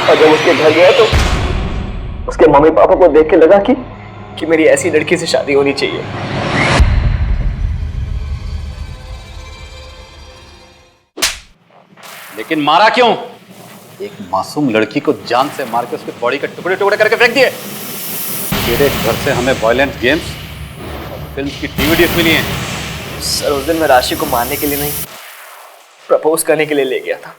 और जब उसके घर गया तो उसके मम्मी पापा को देख के लगा कि मेरी ऐसी लड़की से शादी होनी चाहिए। लेकिन मारा क्यों? एक मासूम लड़की को जान से मार के उसके बॉडी के टुकड़े टुकड़े करके फेंक दिए। तेरे घर से हमें वायलेंट गेम्स और फिल्म की डीवीडीज मिली हैं। सर उस दिन मैं राशि को मारने के लिए नहीं, प्रपोज करने के लिए ले गया था।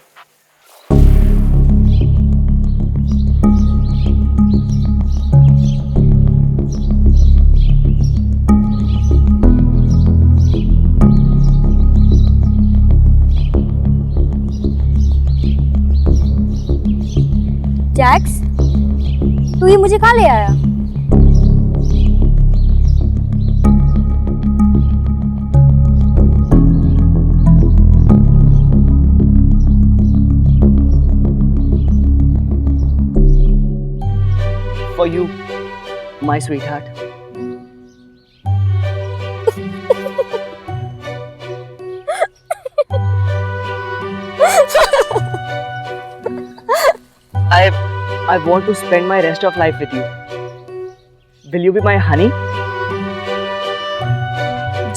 जैक्स, तू ये मुझे कहाँ ले आया? For you, my sweetheart. I want to spend my rest of life with you. Will you be my honey?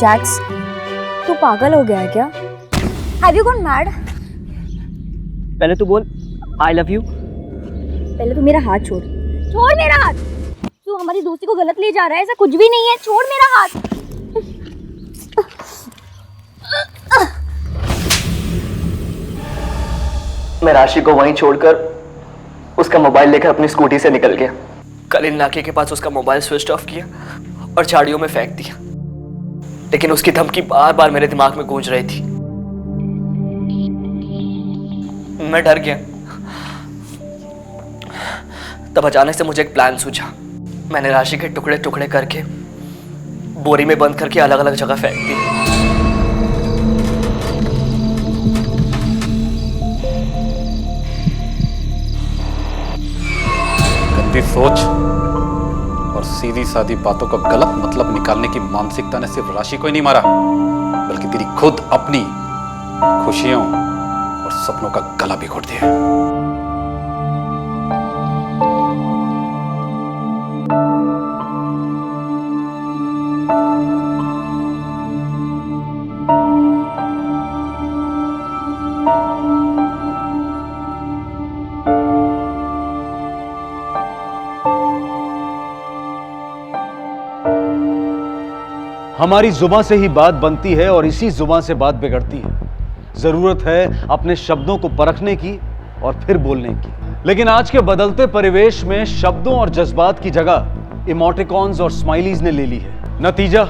Jax, तू पागल हो गया है क्या? Have you gone mad? पहले तू बोल I love you. पहले तू मेरा हाथ छोड़। छोड़ मेरा हाथ। तू हमारी दोस्ती को गलत ले जा रहा है, ऐसा कुछ भी नहीं है। छोड़ मेरा हाथ। मैं राशि को वहीं छोड़कर उसका मोबाइल लेकर अपनी स्कूटी से निकल गया। कल इन नाके के पास उसका मोबाइल स्विच ऑफ किया और झाड़ियों में फेंक दिया, लेकिन उसकी धमकी बार बार मेरे दिमाग में गूंज रही थी। मैं डर गया। तब अचानक से मुझे एक प्लान सूझा। मैंने राशि के टुकड़े टुकड़े करके बोरी में बंद करके अलग अलग जगह फेंक दी। गंदी सोच और सीधी सादी बातों का गलत मतलब निकालने की मानसिकता ने सिर्फ राशि को ही नहीं मारा, बल्कि तेरी खुद अपनी खुशियों और सपनों का गला भी घोट दिया। हमारी जुबां से ही बात बनती है और इसी जुबां से बात बिगड़ती है। जरूरत है अपने शब्दों को परखने की और फिर बोलने की। लेकिन आज के बदलते परिवेश में शब्दों और जज्बात की जगह इमोटिकॉन्स और स्माइलीज ने ले ली है। नतीजा,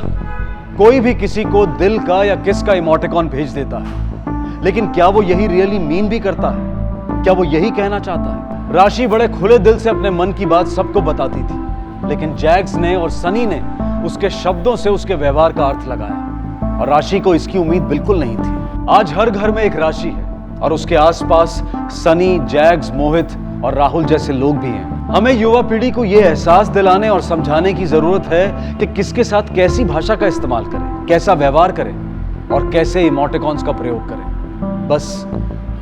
कोई भी किसी को दिल का या किस का इमोटिकॉन भेज देता है, लेकिन क्या वो यही रियली मीन भी करता है? क्या वो यही कहना चाहता है? राशि बड़े खुले दिल से अपने मन की बात सबको बताती थी, लेकिन जैक्स ने और सनी ने उसके शब्दों से उसके व्यवहार का अर्थ लगाया, और राशि को इसकी उम्मीद बिल्कुल नहीं थी। आज हर घर में एक राशि है और उसके आसपास सनी, जैक्स, मोहित और राहुल जैसे लोग भी हैं। हमें युवा पीढ़ी को यह एहसास दिलाने और समझाने की जरूरत है कि किसके साथ कैसी भाषा का इस्तेमाल करें, कैसा व्यवहार करें और कैसे इमोटिकॉन्स का प्रयोग करें। बस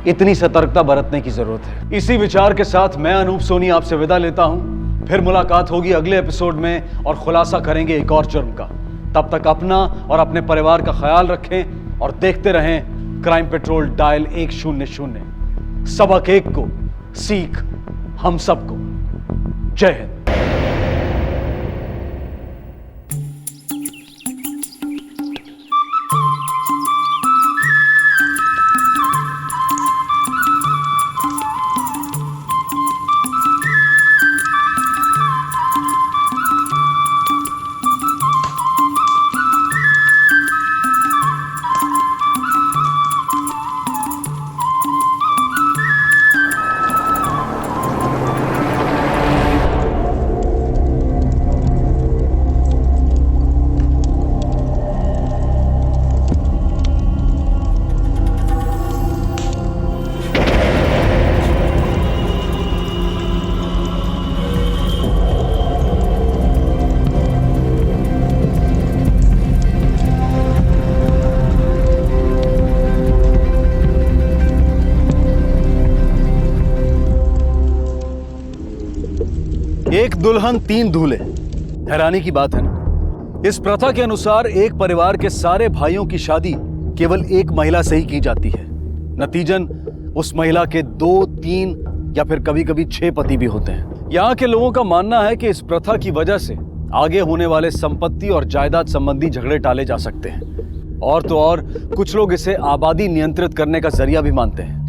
इतनी सतर्कता बरतने की जरूरत है। इसी विचार के साथ मैं अनूप सोनी आपसे विदा लेता हूं। फिर मुलाकात होगी अगले एपिसोड में और खुलासा करेंगे एक और जुर्म का। तब तक अपना और अपने परिवार का ख्याल रखें और देखते रहें क्राइम पेट्रोल डायल 100। सबक एक को, सीख हम सबको। जय हिंद। एक दुल्हन तीन दूल्हे। हैरानी की बात है ना। इस प्रथा के अनुसार एक परिवार के सारे भाइयों की शादी केवल एक महिला से ही की जाती है। नतीजन उस महिला के 2, 3 या फिर कभी कभी 6 पति भी होते हैं। यहाँ के लोगों का मानना है कि इस प्रथा की वजह से आगे होने वाले संपत्ति और जायदाद संबंधी झगड़े टाले जा सकते हैं। और तो और कुछ लोग इसे आबादी नियंत्रित करने का जरिया भी मानते हैं।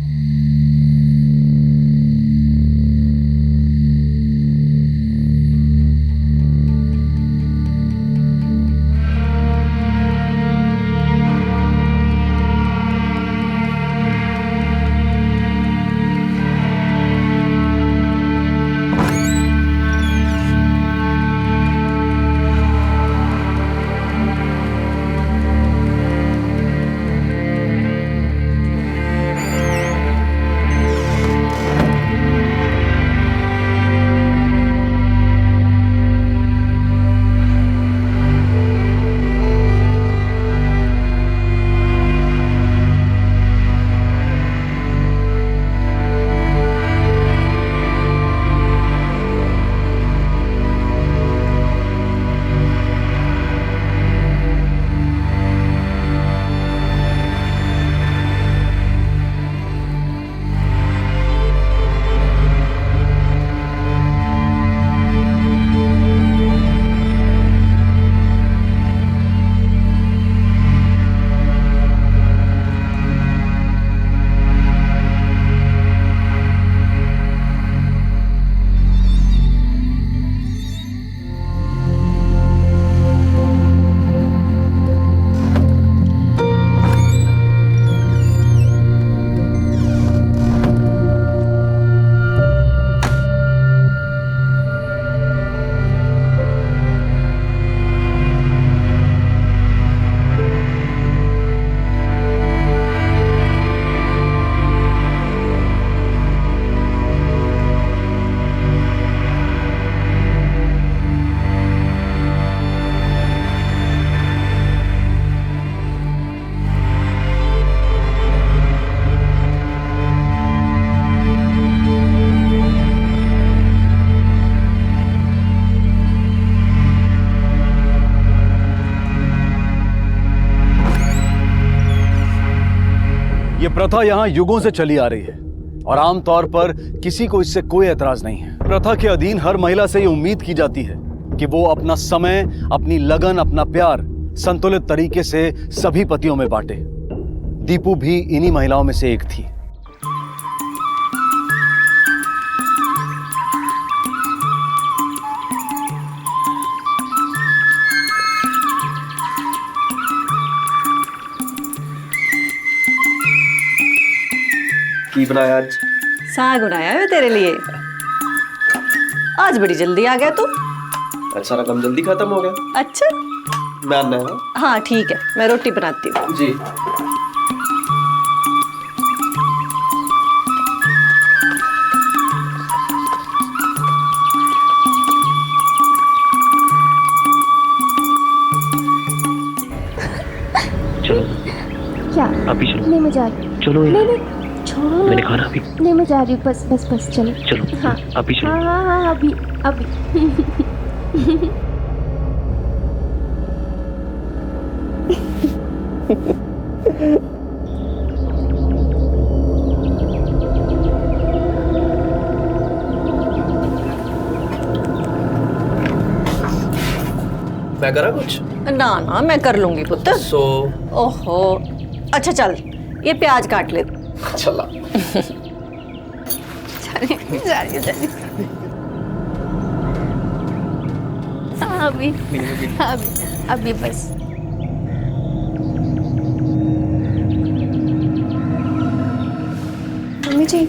ये प्रथा यहाँ युगों से चली आ रही है और आमतौर पर किसी को इससे कोई एतराज नहीं है। प्रथा के अधीन हर महिला से ये उम्मीद की जाती है कि वो अपना समय, अपनी लगन, अपना प्यार संतुलित तरीके से सभी पतियों में बांटे। दीपू भी इन्हीं महिलाओं में से एक थी। की बनाया आज? साग बनाया है तेरे लिए। आज बड़ी जल्दी आ गया तू। आज सारा काम जल्दी खत्म हो गया। अच्छा मैं आना है। हाँ ठीक है, मैं रोटी बनाती हूँ। जी। चलो। क्या? अभी चलो। नहीं मैं जा रही हूँ। चलो। नहीं नहीं छोड़ो ना। मैंने खाना अभी। नहीं मैं जा रही हूँ, बस बस बस चलो। चलो। हाँ अभी चलो। हाँ हाँ हाँ अभी अभी। मैं करा कुछ? ना ना मैं कर लूंगी पुत्र। ओहो अच्छा चल ये प्याज काट ले। चला। अभी अभी बस। मम्मी जी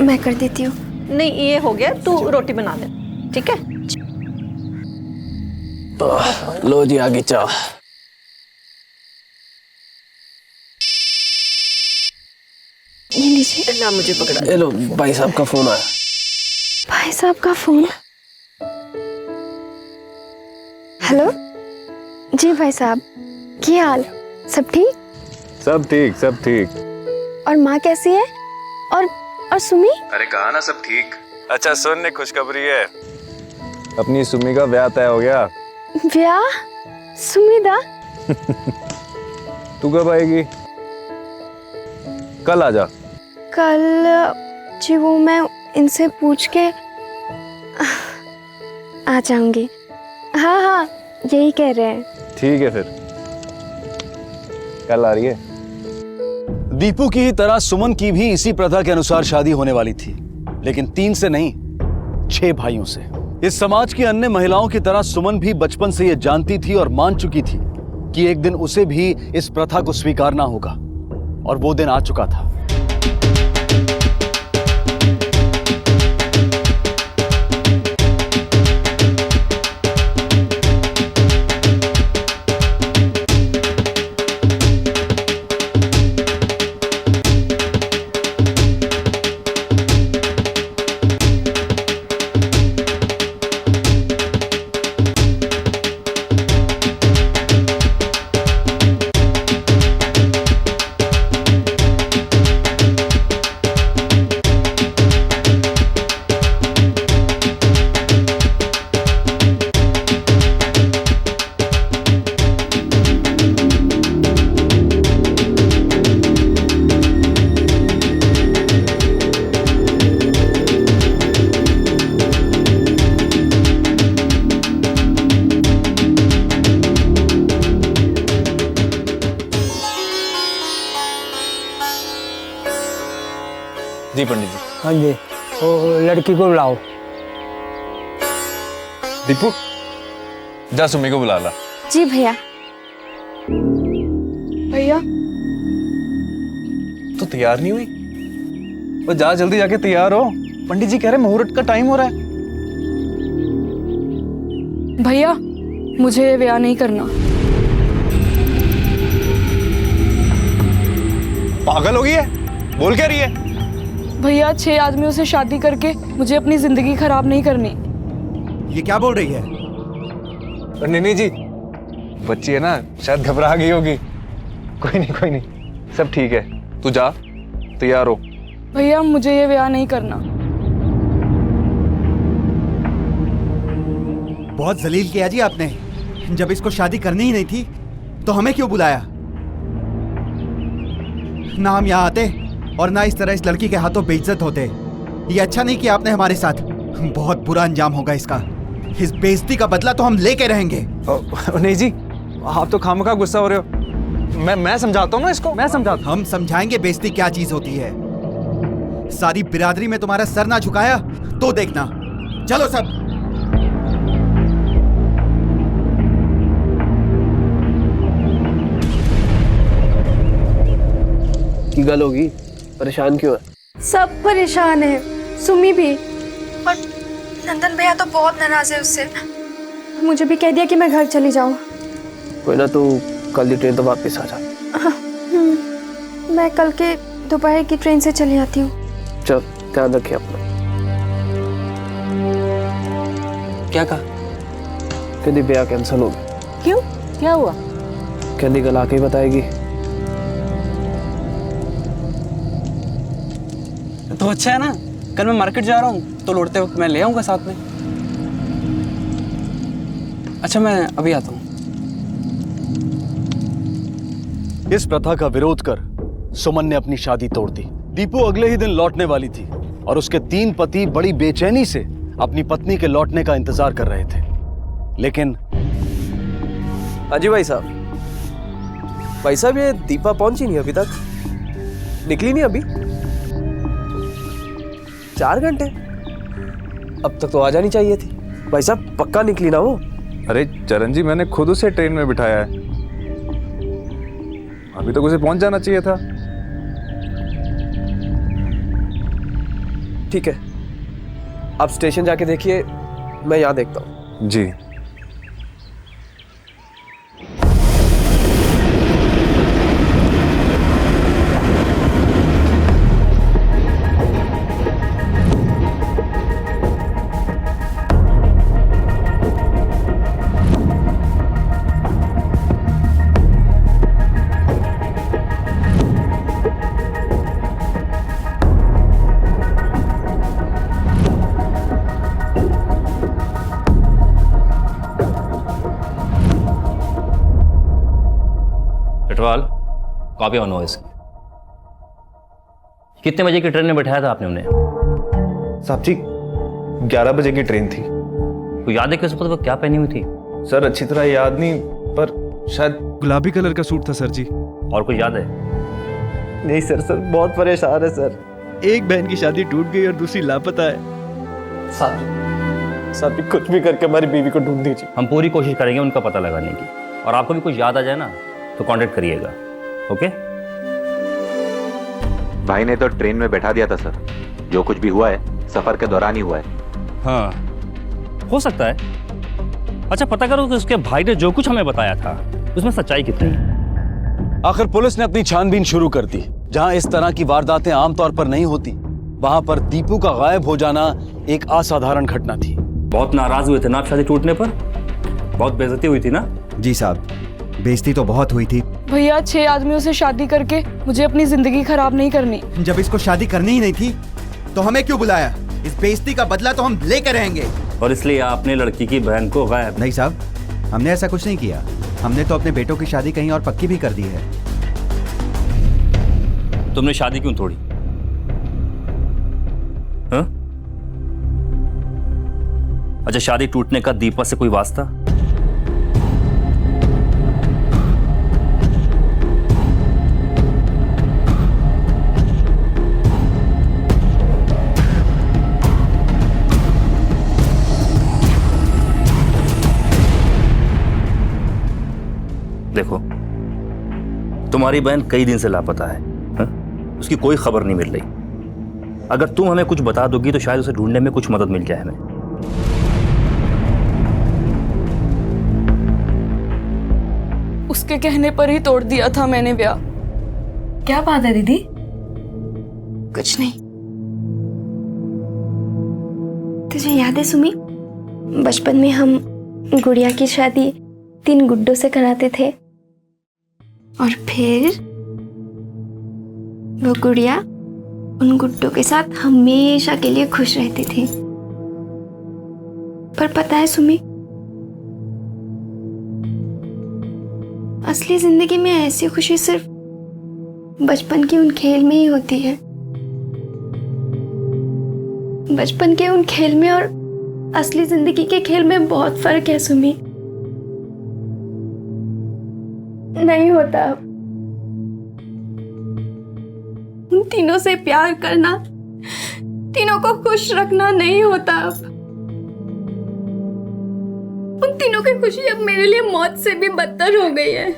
मैं कर देती हूँ। नहीं ये हो गया, तू रोटी बना ले ठीक है। लो जी आगे चाह। ये लीजिए। ना मुझे पकड़ा। ये लो भाई साहब का फोन आया। भाई साहब का फोन। हेलो जी भाई साहब, क्या हाल? सब ठीक? सब ठीक सब ठीक। और माँ कैसी है? और सुमी? अरे कहा ना सब ठीक। अच्छा सुन, एक खुशखबरी है, अपनी सुमी का ब्याह तय हो गया। ब्याह? सुमी दा? तू कब आएगी? कल आ जा। कल जी वो मैं इनसे पूछ के आ जाऊंगी। हाँ हाँ यही कह रहे हैं। ठीक है फिर कल आ रही है। दीपू की ही तरह सुमन की भी इसी प्रथा के अनुसार शादी होने वाली थी, लेकिन 3 से नहीं 6 भाइयों से। इस समाज की अन्य महिलाओं की तरह सुमन भी बचपन से यह जानती थी और मान चुकी थी कि एक दिन उसे भी इस प्रथा को स्वीकारना होगा, और वो दिन आ चुका था। जी पंडित जी। हाँ जी, तो लड़की को बुलाओ। दीपू जा सुमी को बुला ला। जी भैया। भैया तो तैयार नहीं हुई? वो जा जल्दी जाके तैयार हो, पंडित जी कह रहे मुहूर्त का टाइम हो रहा है। भैया मुझे ये ब्याह नहीं करना। पागल हो गई है, बोल क्या रही है? भैया 6 आदमियों से शादी करके मुझे अपनी जिंदगी खराब नहीं करनी। ये क्या बोल रही है? नहीं जी, बच्ची है ना, शायद घबरा गई होगी। कोई नहीं सब ठीक है, तू जा तैयार हो। भैया मुझे ये ब्याह नहीं करना। बहुत जलील किया जी आपने। जब इसको शादी करनी ही नहीं थी तो हमें क्यों बुलाया? ना हम यहाँ आते और ना इस तरह इस लड़की के हाथों बेइज्जत होते। ये अच्छा नहीं किया आपने हमारे साथ। बहुत बुरा अंजाम होगा इसका। इस बेइज्जती का बदला तो हम लेके रहेंगे। नहीं जी, आप तो खामखा गुस्सा हो रहे हो। मैं समझाता हूँ ना इसको, मैं समझाता। हम समझाएंगे बेइज्जती क्या चीज होती है। सारी बिरादरी में तुम्हारा सर ना झुकाया तो देखना। चलो सब। की गल होगी, परेशान क्यों है? सब परेशान है, सुमी भी। और नंदन भैया तो बहुत नाराज है उससे। मुझे भी कह दिया कि मैं घर चली जाऊं। कोई ना, तू कल की ट्रेन तो वापस आ जा। मैं कल के दोपहर की ट्रेन से चली आती हूँ। चल, ध्यान रखिए अपना। क्या कहा? कहती ब्याह कैंसिल हो गया। क्यों? क्या हुआ? कहती कल आके ही बताएगी। तो अच्छा है ना, कल मैं मार्केट जा रहा हूँ तो लौटते वक्त मैं ले आऊंगा साथ में। अच्छा, मैं अभी आता हूँ। इस प्रथा का विरोध कर सुमन ने अपनी शादी तोड़ दी। दीपू अगले ही दिन लौटने वाली थी और उसके 3 पति बड़ी बेचैनी से अपनी पत्नी के लौटने का इंतजार कर रहे थे। लेकिन अजी भाई साहब, ये दीपा पहुंची नहीं अभी तक, निकली नहीं अभी। 4 घंटे, अब तक तो आ जानी चाहिए थी। भाई साहब पक्का निकली ना वो? अरे चरण जी, मैंने खुद उसे ट्रेन में बिठाया है, अभी तक उसे पहुंच जाना चाहिए था। ठीक है, आप स्टेशन जाके देखिए, मैं यहाँ देखता हूँ। जी। कॉपी ऑन हो इसकी। कितने बजे की ट्रेन में बैठाया था आपने उन्हें? साहब जी 11 बजे की ट्रेन थी। तो याद है कि उस वक्त क्या पहनी हुई थी? सर अच्छी तरह याद नहीं, पर शायद गुलाबी कलर का सूट था सर जी। और कुछ याद है? नहीं सर, बहुत परेशान है सर। एक बहन की शादी टूट गई और दूसरी लापता है। साहब कुछ भी करके हमारी बीवी को ढूंढ दीजिए। हम पूरी कोशिश करेंगे उनका पता लगाने की, और आपको भी कुछ याद आ जाए ना तो कांटेक्ट करिएगा। ओके? भाई ने तो ट्रेन में बैठा दिया था सर। जो कुछ भी हुआ है सफर के दौरान ही हुआ है। हाँ, हो सकता है। अच्छा, पता करो कि उसके भाई ने जो कुछ हमें बताया था उसमें सच्चाई कितनी है। आखिर पुलिस ने अपनी छानबीन शुरू कर दी। जहां इस तरह की वारदातें आमतौर पर नहीं होती, वहां पर दीपू का गायब हो जाना एक असाधारण घटना थी। बहुत नाराज हुए थे ना आप शादी टूटने पर? बहुत बेइज्जती हुई थी ना? जी साहब, बेइज्जती तो बहुत हुई थी। भैया 6 आदमियों से शादी करके मुझे अपनी जिंदगी खराब नहीं करनी। जब इसको शादी करनी ही नहीं थी तो हमें क्यों बुलाया? इस बेइज्जती का बदला तो हम लेकर रहेंगे। और इसलिए आपने लड़की की बहन को गायब? नहीं साहब, हमने ऐसा कुछ नहीं किया। हमने तो अपने बेटों की शादी कहीं और पक्की भी कर दी है। तुमने शादी क्यों तोड़ी? हाँ? अच्छा, शादी टूटने का दीपा से कोई वास्ता? देखो, तुम्हारी बहन कई दिन से लापता है, हा? उसकी कोई खबर नहीं मिल रही। अगर तुम हमें कुछ बता दोगी तो शायद उसे ढूंढने में कुछ मदद मिल जाए हमें। उसके कहने पर ही तोड़ दिया था मैंने ब्याह। क्या बात है दीदी? कुछ नहीं। तुझे याद है सुमी, बचपन में हम गुड़िया की शादी 3 गुड्डों से कराते थे और फिर वो गुड़िया उन गुड्डों के साथ हमेशा के लिए खुश रहती थी। पर पता है सुमी, असली जिंदगी में ऐसी खुशी सिर्फ बचपन की उन खेल में ही होती है। बचपन के उन खेल में और असली जिंदगी के खेल में बहुत फर्क है सुमी। नहीं होता अब। उन तीनों से प्यार करना, तीनों को खुश रखना नहीं होता अब। उन तीनों की खुशी अब मेरे लिए मौत से भी बदतर हो गई है।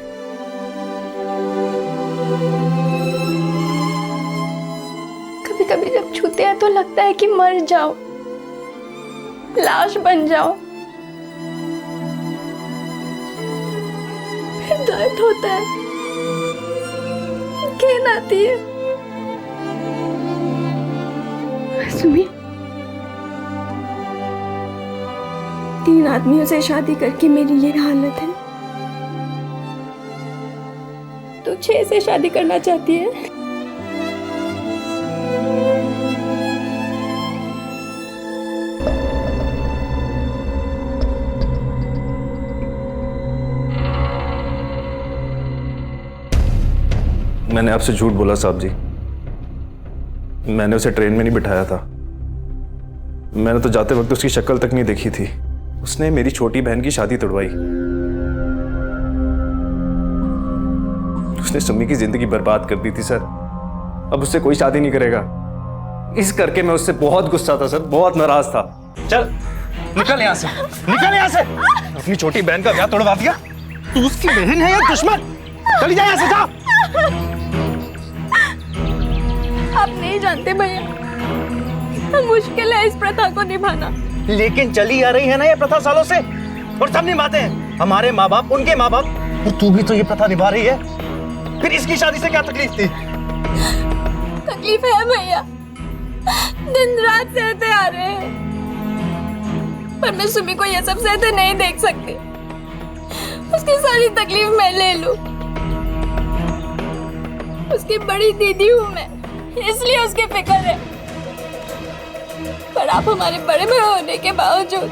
कभी कभी जब छूते हैं तो लगता है कि मर जाओ, लाश बन जाओ। फिर दर्द होता है, घिन आती है। सुमी, 3 आदमियों से शादी करके मेरी ये हालत है। तू 6 से शादी करना चाहती है? मैंने आपसे झूठ बोला साहब जी। मैंने उसे ट्रेन में नहीं बिठाया था। मैंने तो जाते वक्त उसकी शक्ल तक नहीं देखी थी। उसने मेरी छोटी बहन की शादी तोड़वाई। उसने सुमी की जिंदगी बर्बाद कर दी थी सर। अब उससे कोई शादी नहीं करेगा। इस करके मैं उससे बहुत गुस्सा था सर, बहुत नाराज था। चल निकल यहाँ से, निकल यहाँ से। अपनी छोटी बहन का ब्याह तोड़वा दिया। तू उसकी बहन है या दुश्मन? चली जा यहाँ से, जा। आप नहीं जानते भैया, कितना मुश्किल है इस प्रथा को निभाना। लेकिन चली आ रही है ना ये प्रथा सालों से, और सब निभाते हैं। हमारे माँ बाप, उनके माँ बाप, और तू भी तो ये प्रथा निभा रही है। फिर इसकी शादी से क्या तकलीफ थी? तकलीफ है भैया, दिन रात सहते आ रहे हैं, पर मैं सुमी को ये सब सहते नहीं देख सकती। उसकी सारी तकलीफ मैं ले लूं। उसकी बड़ी दीदी हूं मैं, इसलिए उसकी फिक्र है। पर आप हमारे बड़े भाई होने के बावजूद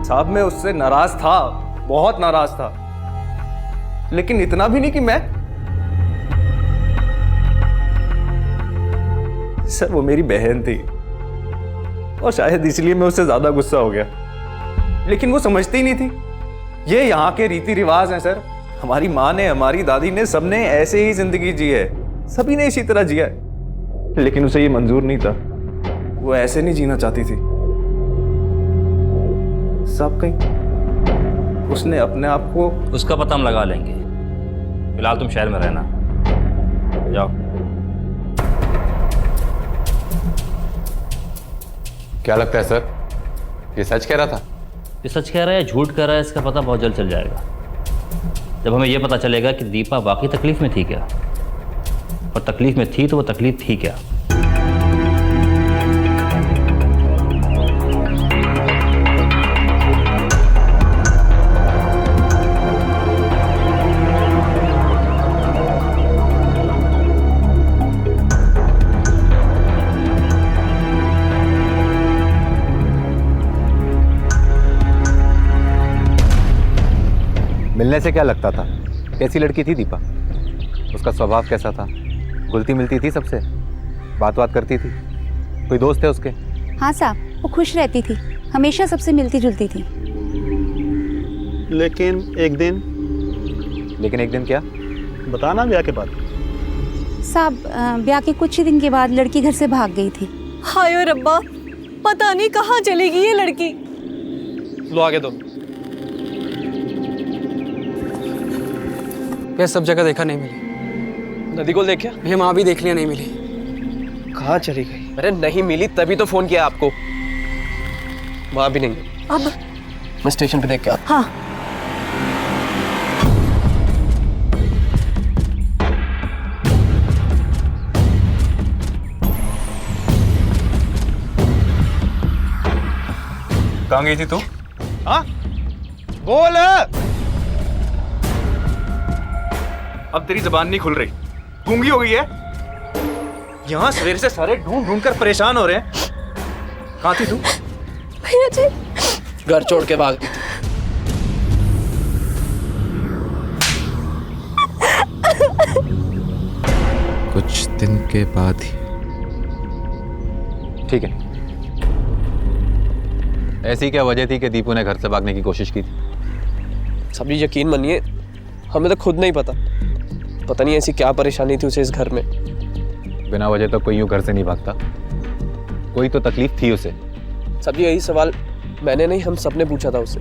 साहब मैं उससे नाराज था, बहुत नाराज था, लेकिन इतना भी नहीं कि मैं। सर वो मेरी बहन थी और शायद इसलिए मैं उससे ज्यादा गुस्सा हो गया, लेकिन वो समझती ही नहीं थी। ये यहाँ के रीति रिवाज हैं सर। हमारी माँ ने, हमारी दादी ने, सबने ऐसे ही जिंदगी जी है, सभी ने इसी तरह जिया है, लेकिन उसे ये मंजूर नहीं था। वो ऐसे नहीं जीना चाहती थी। सब कहीं उसने अपने आप को। उसका पता हम लगा लेंगे, फिलहाल तुम शहर में रहना, जाओ। क्या लगता है सर, ये सच कह रहा था? ये सच कह रहा है या झूठ कह रहा है, इसका पता बहुत जल्द चल जाएगा। जब हमें यह पता चलेगा कि दीपा वाकई तकलीफ में थी क्या, और तकलीफ में थी तो वो तकलीफ थी क्या। मिलने से क्या लगता था? कैसी लड़की थी दीपा? उसका स्वभाव कैसा था? घुलती मिलती थी सबसे? बात करती थी? कोई दोस्त है उसके? हाँ साहब, वो खुश रहती थी, हमेशा सबसे मिलती जुलती थी। लेकिन एक दिन क्या? बताना ब्याह के बाद। साहब ब्याह के कुछ ही दिन के बाद लड़की घर से भाग गई थी। हाय रब्बा, पता नहीं कहाँ चली गई ये लड़की। लो आगे दो। ये सब जगह देखा, नहीं मिली। नदी को देखा? भैया वहाँ भी देख लिया, नहीं मिली। कहाँ चली गई? अरे नहीं मिली तभी तो फोन किया आपको। वहाँ भी नहीं। अब मैं स्टेशन पे देख के आता। हाँ। कहाँ गई थी तू? हाँ बोल। अब तेरी जबान नहीं खुल रही, गूंगी हो गई है। यहाँ सवेरे से सारे ढूंढ ढूंढ कर परेशान हो रहे हैं। कहाँ थी तू? भैया जी घर छोड़ के भाग गई थी। कुछ दिन के बाद ही। ठीक है, ऐसी क्या वजह थी कि दीपू ने घर से भागने की कोशिश की थी? सब यकीन मानिए, हमें तो खुद नहीं पता नहीं ऐसी क्या परेशानी थी उसे इस घर में। बिना वजह तो कोई यूं घर से नहीं भागता, कोई तो तकलीफ थी उसे। सब यही सवाल मैंने नहीं, हम सबने पूछा था उससे,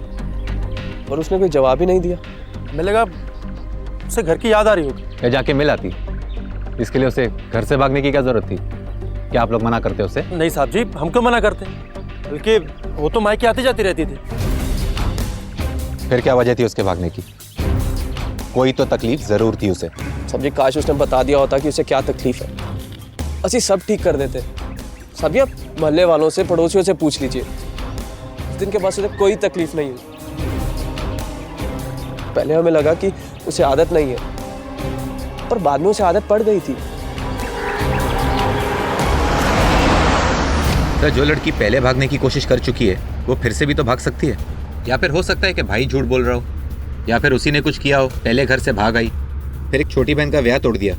और उसने कोई जवाब ही नहीं दिया। हमें लगा उसे घर की याद आ रही होगी। या जाके मिल आती, इसके लिए उसे घर से भागने की क्या जरूरत थी? क्या आप लोग मना करते उसे? नहीं साहब जी, हम क्यों मना करते, बल्कि वो तो मायके आती जाती रहती थी। फिर क्या वजह थी उसके भागने की? कोई तो तकलीफ जरूर थी उसे। सब जी काश उसने बता दिया होता कि उसे क्या तकलीफ है, असि सब ठीक कर देते। सब आप मोहल्ले वालों से, पड़ोसियों से पूछ लीजिए, उस दिन के बाद उसे कोई तकलीफ नहीं हुई। पहले हमें लगा कि उसे आदत नहीं है, पर बाद में उसे आदत पड़ गई थी। तो जो लड़की पहले भागने की कोशिश कर चुकी है वो फिर से भी तो भाग सकती है। या फिर हो सकता है कि भाई झूठ बोल रहा हो, या फिर उसी ने कुछ किया हो, पहले घर से भाग आई, फिर एक छोटी बहन का ब्याह तोड़ दिया,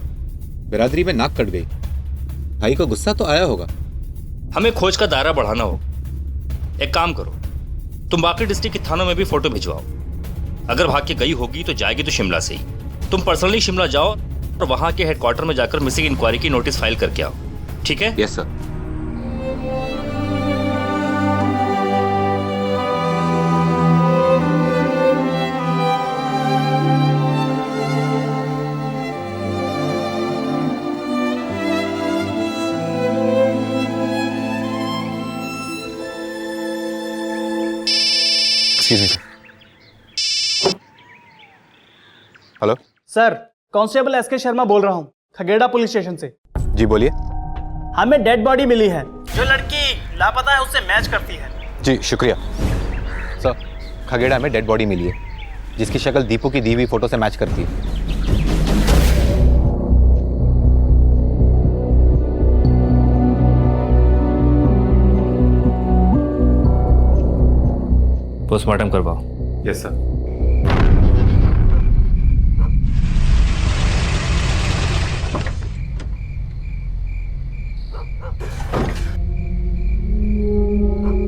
बिरादरी में नाक कट गई। भाई को गुस्सा तो आया होगा। हमें खोज का दायरा बढ़ाना हो। एक काम करो, तुम बाकी डिस्ट्रिक्ट के थानों में भी फोटो भिजवाओ। अगर भाग के गई होगी तो जाएगी तो शिमला से ही। तुम पर्सनली शिमला जाओ और वहां के हेडक्वार्टर में जाकर मिसिंग इंक्वायरी की नोटिस फाइल करके आओ। ठीक है? Yes sir. Hello sir, constable SK Sharma बोल रहा हूँ, खगेड़ा पुलिस स्टेशन से। जी बोलिए। हमें डेड बॉडी मिली है, जो लड़की लापता है उससे मैच करती है। जी शुक्रिया सर। खगेड़ा में डेड बॉडी मिली है जिसकी शक्ल दीपू की दी हुई फोटो से मैच करती है। पोस्टमार्टम करवाओ। Yes sir.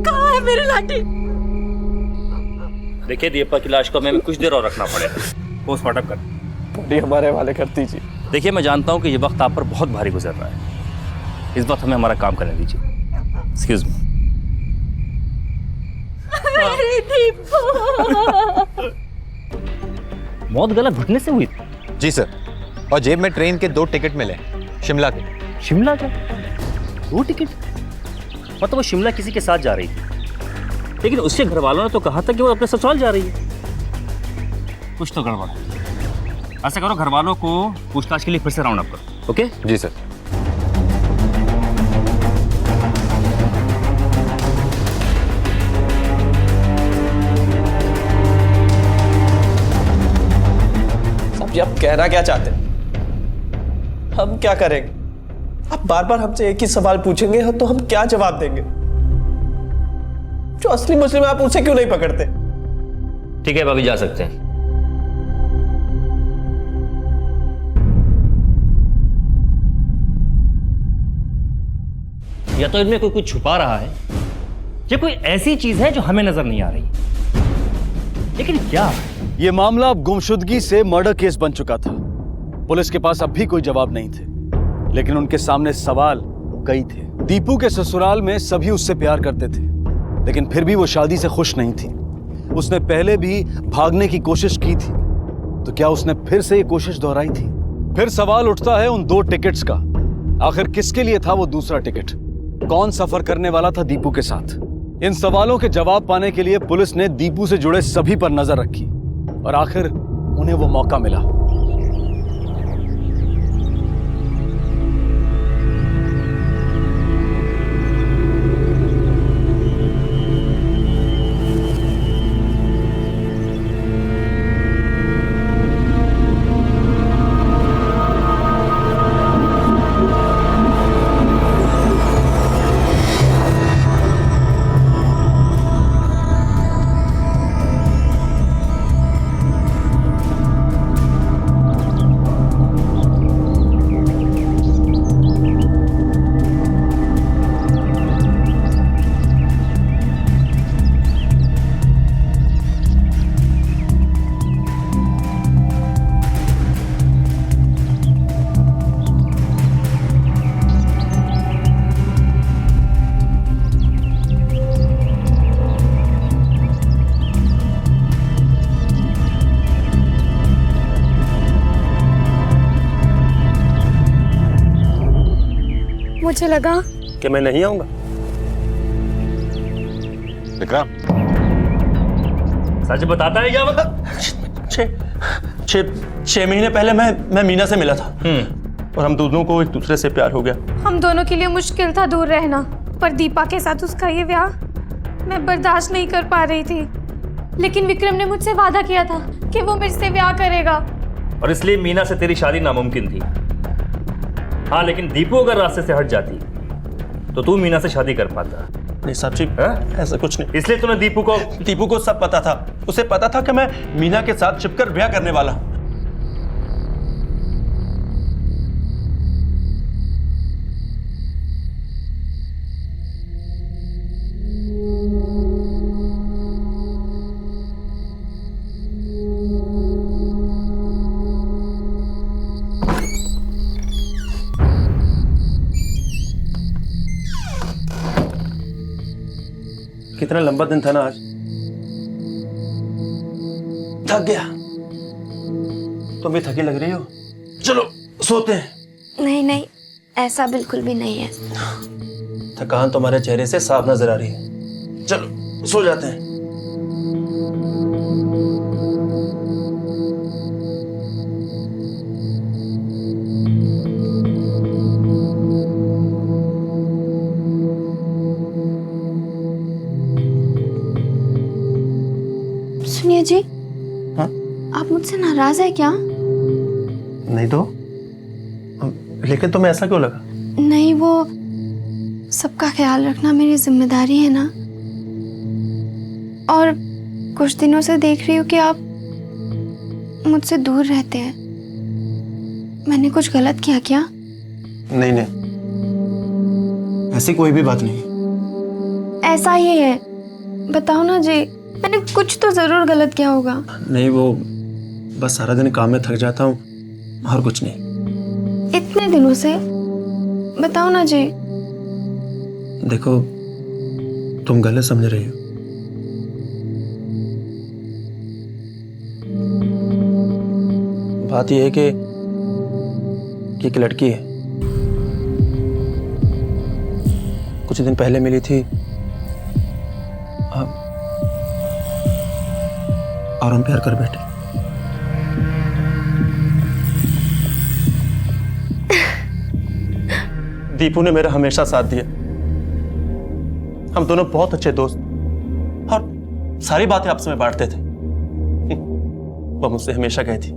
कहाँ है मेरी लाठी? देखिए, दीपा की लाश को हमें कुछ देर और रखना पड़ेगा। पोस्टमार्टम कर बॉडी हमारे हवाले कर दीजिए। देखिए, मैं जानता हूँ कि ये वक्त आप पर बहुत भारी गुजर रहा है। इस वक्त हमें हमारा काम करने दीजिए। Excuse me. मेरी दीपू। मौत गला घुटने से हुई? जी सर, और जेब में ट्रेन के 2 टिकट मिले, शिमला के। शिमला का 2 टिकट? मतलब वो शिमला किसी के साथ जा रही थी, लेकिन उसके घर वालों ने तो कहा था कि वो अपने ससुराल जा रही है। कुछ तो गड़बड़ है। ऐसा करो, घर वालों को पूछताछ के लिए फिर से राउंड अप करो। ओके? जी सर। जी आप कहना क्या चाहते हैं? हम क्या करेंगे? आप बार बार हमसे एक ही सवाल पूछेंगे तो हम क्या जवाब देंगे? जो असली मुस्लिम है आप उसे क्यों नहीं पकड़ते? ठीक है, भाभी जा सकते हैं। या तो इनमें कोई कुछ छुपा रहा है, या कोई ऐसी चीज है जो हमें नजर नहीं आ रही, लेकिन क्या? ये मामला अब गुमशुदगी से मर्डर केस बन चुका था। पुलिस के पास अब भी कोई जवाब नहीं थे, लेकिन उनके सामने सवाल कई थे। दीपू के ससुराल में सभी उससे प्यार करते थे, लेकिन फिर भी वो शादी से खुश नहीं थी। उसने पहले भी भागने की कोशिश की थी, तो क्या उसने फिर से ये कोशिश दोहराई थी? फिर सवाल उठता है उन 2 टिकट्स का। आखिर किसके लिए था वो दूसरा टिकट? कौन सफर करने वाला था दीपू के साथ? इन सवालों के जवाब पाने के लिए पुलिस ने दीपू से जुड़े सभी पर नजर रखी, और आखिर उन्हें वो मौका मिला। मुझे लगा कि मैं नहीं आऊंगा। विक्रम, सच बताता है क्या? छह महीने पहले मैं मीना से मिला था और हम दोनों को एक दूसरे से प्यार हो गया। हम दोनों के लिए मुश्किल था दूर रहना, पर दीपा के साथ उसका ये ब्याह मैं बर्दाश्त नहीं कर पा रही थी। लेकिन विक्रम ने मुझसे वादा किया था कि वो मेरे से ब्याह करेगा, और इसलिए मीना से तेरी शादी नामुमकिन थी। हाँ, लेकिन दीपू अगर रास्ते से हट जाती तो तू मीना से शादी कर पाता। नहीं साहब जी, ऐसा कुछ नहीं। इसलिए तूने दीपू को सब पता था। उसे पता था कि मैं मीना के साथ छिपकर ब्याह करने वाला हूं। कितना लंबा दिन था ना आज। थक गया। तुम भी थकी लग रही हो। चलो सोते हैं। नहीं नहीं, ऐसा बिल्कुल भी नहीं है। थकान तुम्हारे चेहरे से साफ नजर आ रही है। चलो सो जाते हैं। सुनिए जी। हाँ? आप मुझसे नाराज है क्या? नहीं तो, लेकिन तुम्हें ऐसा क्यों लगा? नहीं, वो सबका ख्याल रखना मेरी जिम्मेदारी है ना। और कुछ दिनों से देख रही हूँ कि आप मुझसे दूर रहते हैं। मैंने कुछ गलत किया क्या? नहीं नहीं, ऐसी कोई भी बात नहीं। ऐसा ही है, बताओ ना जी, मैंने कुछ तो जरूर गलत किया होगा। नहीं, वो बस सारा दिन काम में थक जाता हूँ और कुछ नहीं। इतने दिनों से, बताओ ना जी। देखो, तुम गलत समझ रही हो। बात यह है कि एक लड़की है, कुछ दिन पहले मिली थी और हम प्यार कर बैठे। दीपू ने मेरा हमेशा साथ दिया। हम दोनों बहुत अच्छे दोस्त और सारी बातें आपस में बांटते थे। वो मुझसे हमेशा कहती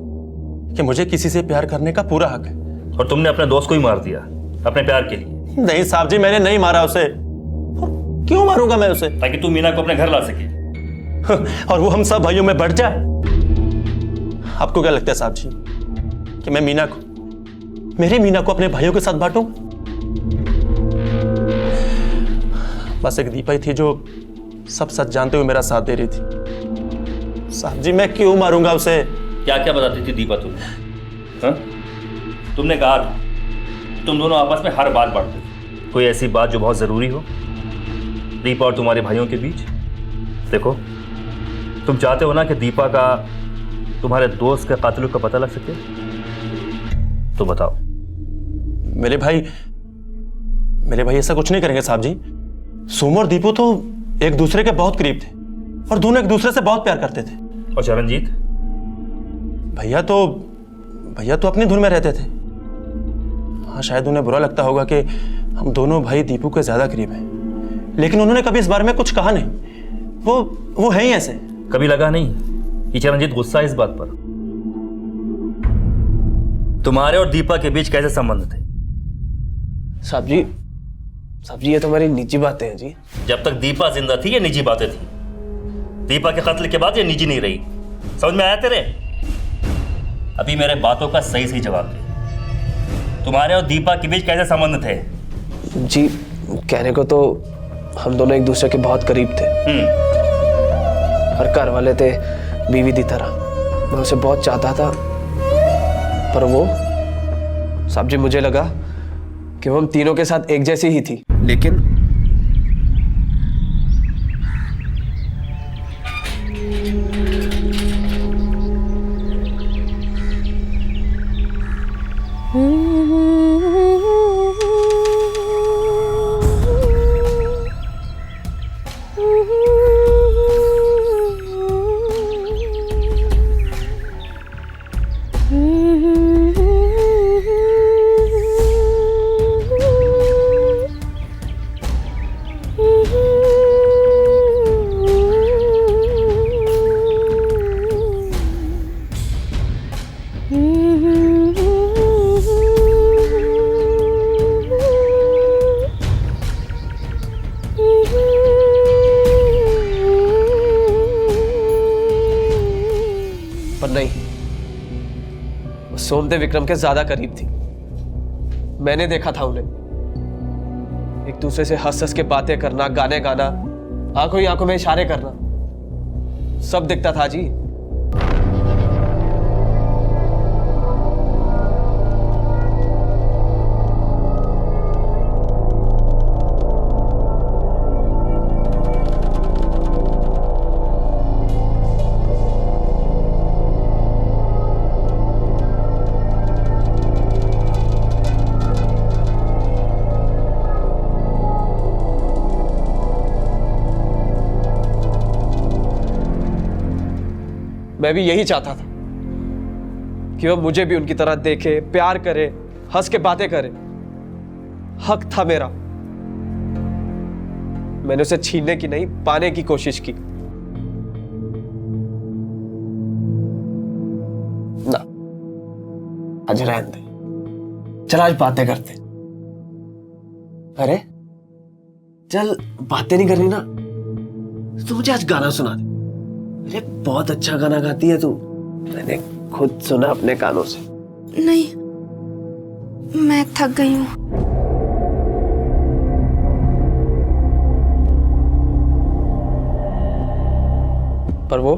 कि मुझे किसी से प्यार करने का पूरा हक है। और तुमने अपने दोस्त को ही मार दिया अपने प्यार के लिए। नहीं साहब जी, मैंने नहीं मारा उसे। क्यों मारूंगा मैं उसे? ताकि तू मीना को अपने घर ला सके और वो हम सब भाइयों में बढ़ जाए। आपको क्या लगता है साहब जी कि मैं मेरी मीना को अपने भाइयों के साथ बांटूं? बस एक दीपा ही थी जो सब सच जानते हुए मेरा साथ दे रही थी। साहब जी, मैं क्यों मारूंगा उसे? क्या क्या बताती थी दीपा तुम्हें? हाँ? तुमने कहा तुम दोनों आपस में हर बात बांटते थे। कोई ऐसी बात जो बहुत जरूरी हो दीपा और तुम्हारे भाइयों के बीच? देखो, तुम चाहते हो ना कि दीपा का तुम्हारे दोस्त के कातिलों का पता लग सके, तो बताओ। मेरे भाई ऐसा कुछ नहीं करेंगे साहब जी। सोमू और दीपू तो एक दूसरे के बहुत करीब थे और दोनों एक दूसरे से बहुत प्यार करते थे। और चरणजीत? भैया तो अपनी धुन में रहते थे। हाँ, शायद उन्हें बुरा लगता होगा कि हम दोनों भाई दीपू के ज्यादा करीब हैं, लेकिन उन्होंने कभी इस बारे में कुछ कहा नहीं। वो है ही ऐसे। कभी लगा नहीं कि चरणजीत गुस्सा है इस बात पर? तुम्हारे और दीपा के बीच कैसे संबंध थे? साहब जी, ये तो हमारी निजी बातें हैं जी। जब तक दीपा जिंदा थी ये निजी बातें थी। दीपा के कत्ल के बाद ये निजी नहीं रही। समझ में आया तेरे? अभी मेरे बातों का सही जवाब दे। तुम्हारे और दीपा के बीच कैसे संबंध थे? जी, कहने को तो हम दोनों एक दूसरे के बहुत करीब थे। हर घर वाले थे बीवी की तरह। मैं उसे बहुत चाहता था, पर वो साहब जी, मुझे लगा कि वो हम तीनों के साथ एक जैसी ही थी, लेकिन घूमते विक्रम के ज्यादा करीब थी। मैंने देखा था उन्हें एक दूसरे से हंस हंस के बातें करना, गाने गाना, आंखों ही आंखों में इशारे करना, सब दिखता था जी। मैं भी यही चाहता था कि वो मुझे भी उनकी तरह देखे, प्यार करे, हंस के बातें करे। हक था मेरा। मैंने उसे छीनने की नहीं, पाने की कोशिश की। ना, आज रहने दे। चल आज बातें करते। अरे चल बातें नहीं करनी ना तो मुझे आज गाना सुना दे। अरे बहुत अच्छा गाना गाती है तू, मैंने खुद सुना अपने कानों से। नहीं, मैं थक गई हूँ। पर वो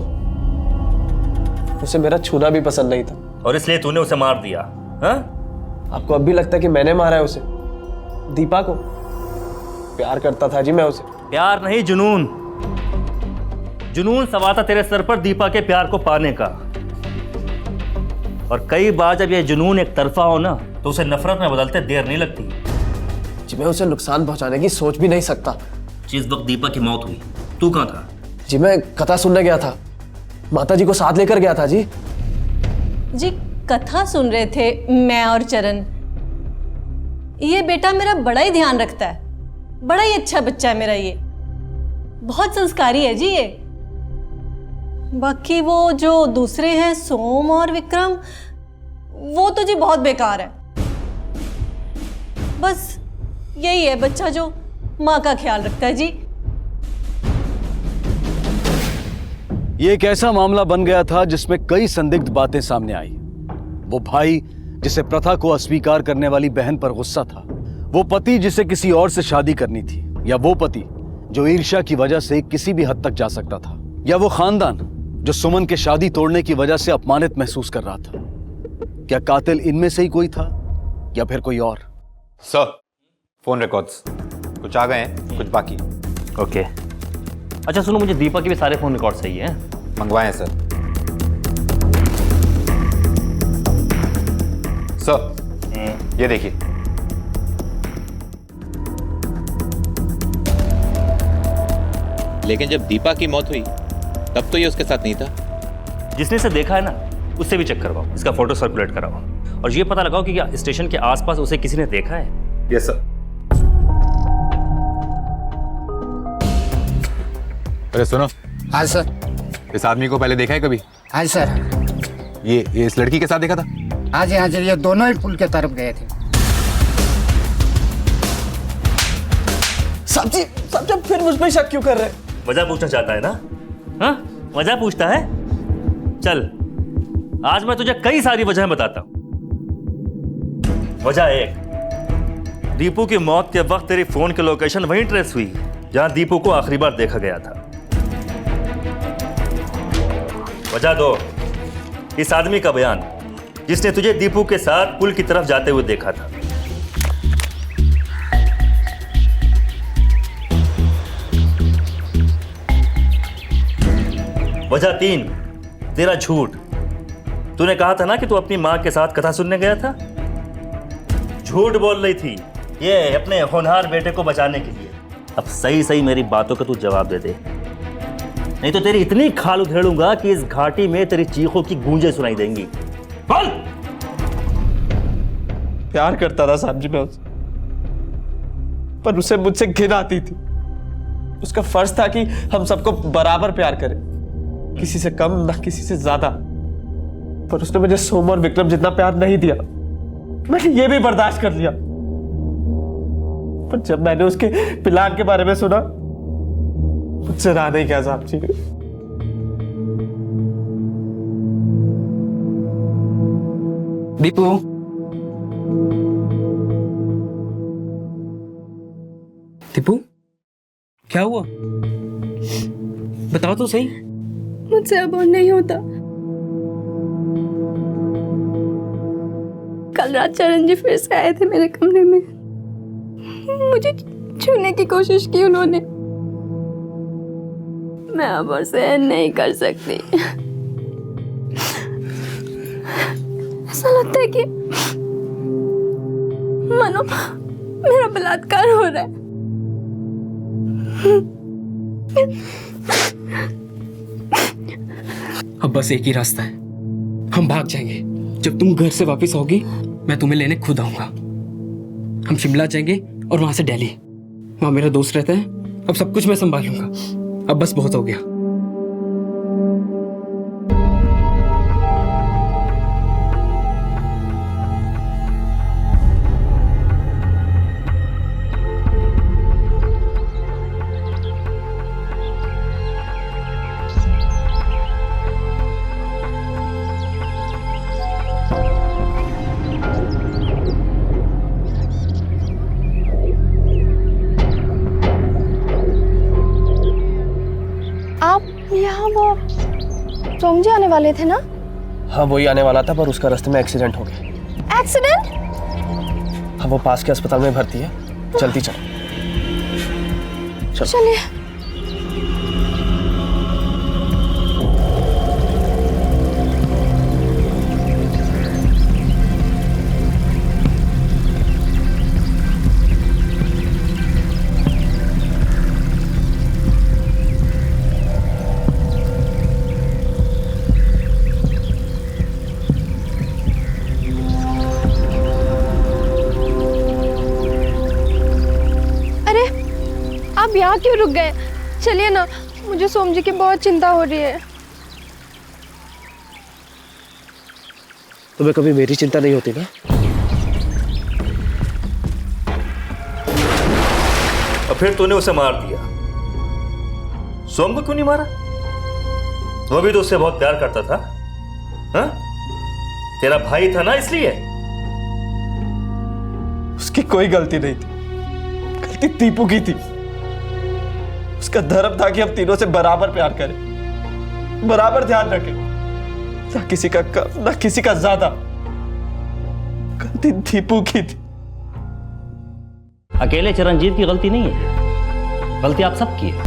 उसे मेरा छूना भी पसंद नहीं था। और इसलिए तूने उसे मार दिया? हाँ? आपको अब भी लगता है कि मैंने मारा है उसे? दीपा को प्यार करता था जी मैं उसे। प्यार नहीं, जुनून। जुनून सवार था तेरे सर पर दीपा के प्यार को पाने का। और कई बार जब ये जुनून एक तरफा हो ना तो उसे नफरत में बदलते देर नहीं लगती। जी मैं उसे नुकसान पहुंचाने की सोच भी नहीं सकता। जिस वक्त दीपा की मौत हुई तू कहाँ था? जी मैं कथा सुनने गया था, माता जी को साथ लेकर गया था जी। जी कथा सुन रहे थे मैं और चरण। ये बेटा मेरा बड़ा ही ध्यान रखता है, बड़ा ही अच्छा बच्चा है मेरा, ये बहुत संस्कारी है जी ये। बाकी वो जो दूसरे हैं सोम और विक्रम, वो तो जी बहुत बेकार है। बस यही है बच्चा जो माँ का ख्याल रखता है जी। ये एक ऐसा मामला बन गया था जिसमें कई संदिग्ध बातें सामने आई। वो भाई जिसे प्रथा को अस्वीकार करने वाली बहन पर गुस्सा था, वो पति जिसे किसी और से शादी करनी थी, या वो पति जो ईर्ष्या की वजह से किसी भी हद तक जा सकता था, या वो खानदान जो सुमन के शादी तोड़ने की वजह से अपमानित महसूस कर रहा था। क्या कातिल इनमें से ही कोई था या फिर कोई और? सर, फोन रिकॉर्ड्स कुछ आ गए हैं, कुछ बाकी। ओके। अच्छा सुनो, मुझे दीपा के भी सारे फोन रिकॉर्ड सही हैं? मंगवाए सर। सर ये देखिए। लेकिन जब दीपा की मौत हुई तब तो ये उसके साथ नहीं था। जिसने इसे देखा है ना उससे भी चेक करवाओ, इसका फोटो सर्कुलेट कराओ और ये पता लगाओ कि क्या स्टेशन के आसपास उसे किसी ने देखा है। Yes sir. अरे सुनो। हाँ सर। इस आदमी को पहले देखा है कभी? हाँ सर। ये इस लड़की के साथ देखा था? हाँ जी हाँ जी, ये दोनों ही पुल के तरफ गए थे। साहब जी फिर मुझ पे शक क्यों कर रहे हैं? वजह पूछना चाहता है ना? हाँ, वजह पूछता है। चल आज मैं तुझे कई सारी वजहें बताता हूं। वजह एक, दीपू की मौत के वक्त तेरी फोन की लोकेशन वहीं ट्रेस हुई जहां दीपू को आखिरी बार देखा गया था। वजह दो, इस आदमी का बयान जिसने तुझे दीपू के साथ पुल की तरफ जाते हुए देखा था। वजह तीन, तेरा झूठ। तूने कहा था ना कि तू अपनी मां के साथ कथा सुनने गया था। झूठ बोल रही थी ये अपने होनहार बेटे को बचाने के लिए। अब सही सही मेरी बातों का तू जवाब दे दे, नहीं तो तेरी इतनी खाल उधेड़ूंगा कि इस घाटी में तेरी चीखों की गूंजें सुनाई देंगी। बोल। प्यार करता था साहब जी मैं उससे, पर उसे मुझसे घिन आती थी। उसका फर्ज था कि हम सबको बराबर प्यार करें, किसी से कम ना किसी से ज्यादा। पर उसने मुझे सोम और विक्रम जितना प्यार नहीं दिया। मैंने ये भी बर्दाश्त कर लिया, पर जब मैंने उसके प्लान के बारे में सुना मुझसे रहा नहीं गया साहब जी। दीपू, दीपू, क्या हुआ? बताओ तो सही। मुझसे अब और नहीं होता। कल रात चरण जी फिर से आए थे मेरे कमरे में। मुझे छूने की कोशिश की उन्होंने। मैं अब और सहन नहीं कर सकती। ऐसा लगता है कि मानो मेरा बलात्कार हो रहा है। अब बस एक ही रास्ता है, हम भाग जाएंगे। जब तुम घर से वापस आओगी मैं तुम्हें लेने खुद आऊंगा। हम शिमला जाएंगे और वहां से दिल्ली। वहां मेरा दोस्त रहता है। अब सब कुछ मैं संभालूंगा। अब बस बहुत हो गया। यहाँ वो सोम जी आने वाले थे ना? हाँ वही आने वाला था, पर उसका रास्ते में एक्सीडेंट हो गया। एक्सीडेंट? हाँ वो पास के अस्पताल में भर्ती है। जल्दी चलो। चलिए। आप यहाँ क्यों रुक गए? चलिए ना, मुझे सोम जी की बहुत चिंता हो रही है। तुम्हें कभी मेरी चिंता नहीं होती ना? और फिर तूने उसे मार दिया। सोम को क्यों नहीं मारा? वो भी तो उससे बहुत प्यार करता था। हाँ? तेरा भाई था ना, इसलिए। उसकी कोई गलती नहीं थी, गलती दीपू की थी। उसका धर्म था कि हम तीनों से बराबर प्यार करें, बराबर ध्यान रखें, ना किसी का कम ना किसी का ज्यादा। गलती दीपू की थी। अकेले चरणजीत की गलती नहीं है, गलती आप सबकी है,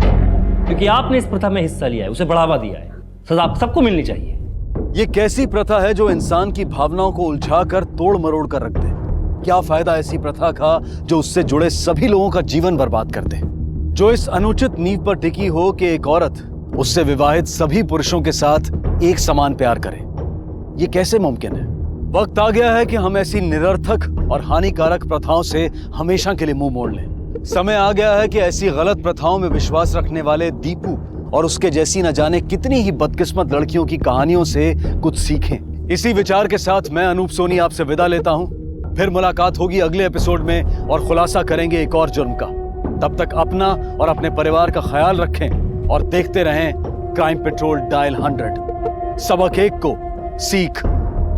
क्योंकि आपने इस प्रथा में हिस्सा लिया है, उसे बढ़ावा दिया है। सजा आप सबको मिलनी चाहिए। ये कैसी प्रथा है जो इंसान की भावनाओं को उलझाकर तोड़ मरोड़ कर रख दे? क्या फायदा ऐसी प्रथा का जो उससे जुड़े सभी लोगों का जीवन बर्बाद कर दे? जो इस अनुचित नींव पर टिकी हो कि एक औरत उससे विवाहित सभी पुरुषों के साथ एक समान प्यार करे। ये कैसे मुमकिन है? वक्त आ गया है कि हम ऐसी निरर्थक और हानिकारक प्रथाओं से हमेशा के लिए मुंह मोड़ लें। समय आ गया है कि ऐसी गलत प्रथाओं में विश्वास रखने वाले दीपू और उसके जैसी न जाने कितनी ही बदकिस्मत लड़कियों की कहानियों से कुछ सीखें। इसी विचार के साथ मैं अनूप सोनी आपसे विदा लेता हूं। फिर मुलाकात होगी अगले एपिसोड में और खुलासा करेंगे एक और जुर्म का। तब तक अपना और अपने परिवार का ख्याल रखें और देखते रहें क्राइम पेट्रोल डायल 100। सबक एक को, सीख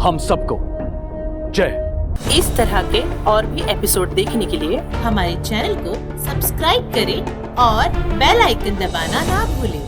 हम सबको। जय। इस तरह के और भी एपिसोड देखने के लिए हमारे चैनल को सब्सक्राइब करें और बेल आइकन दबाना ना भूलें।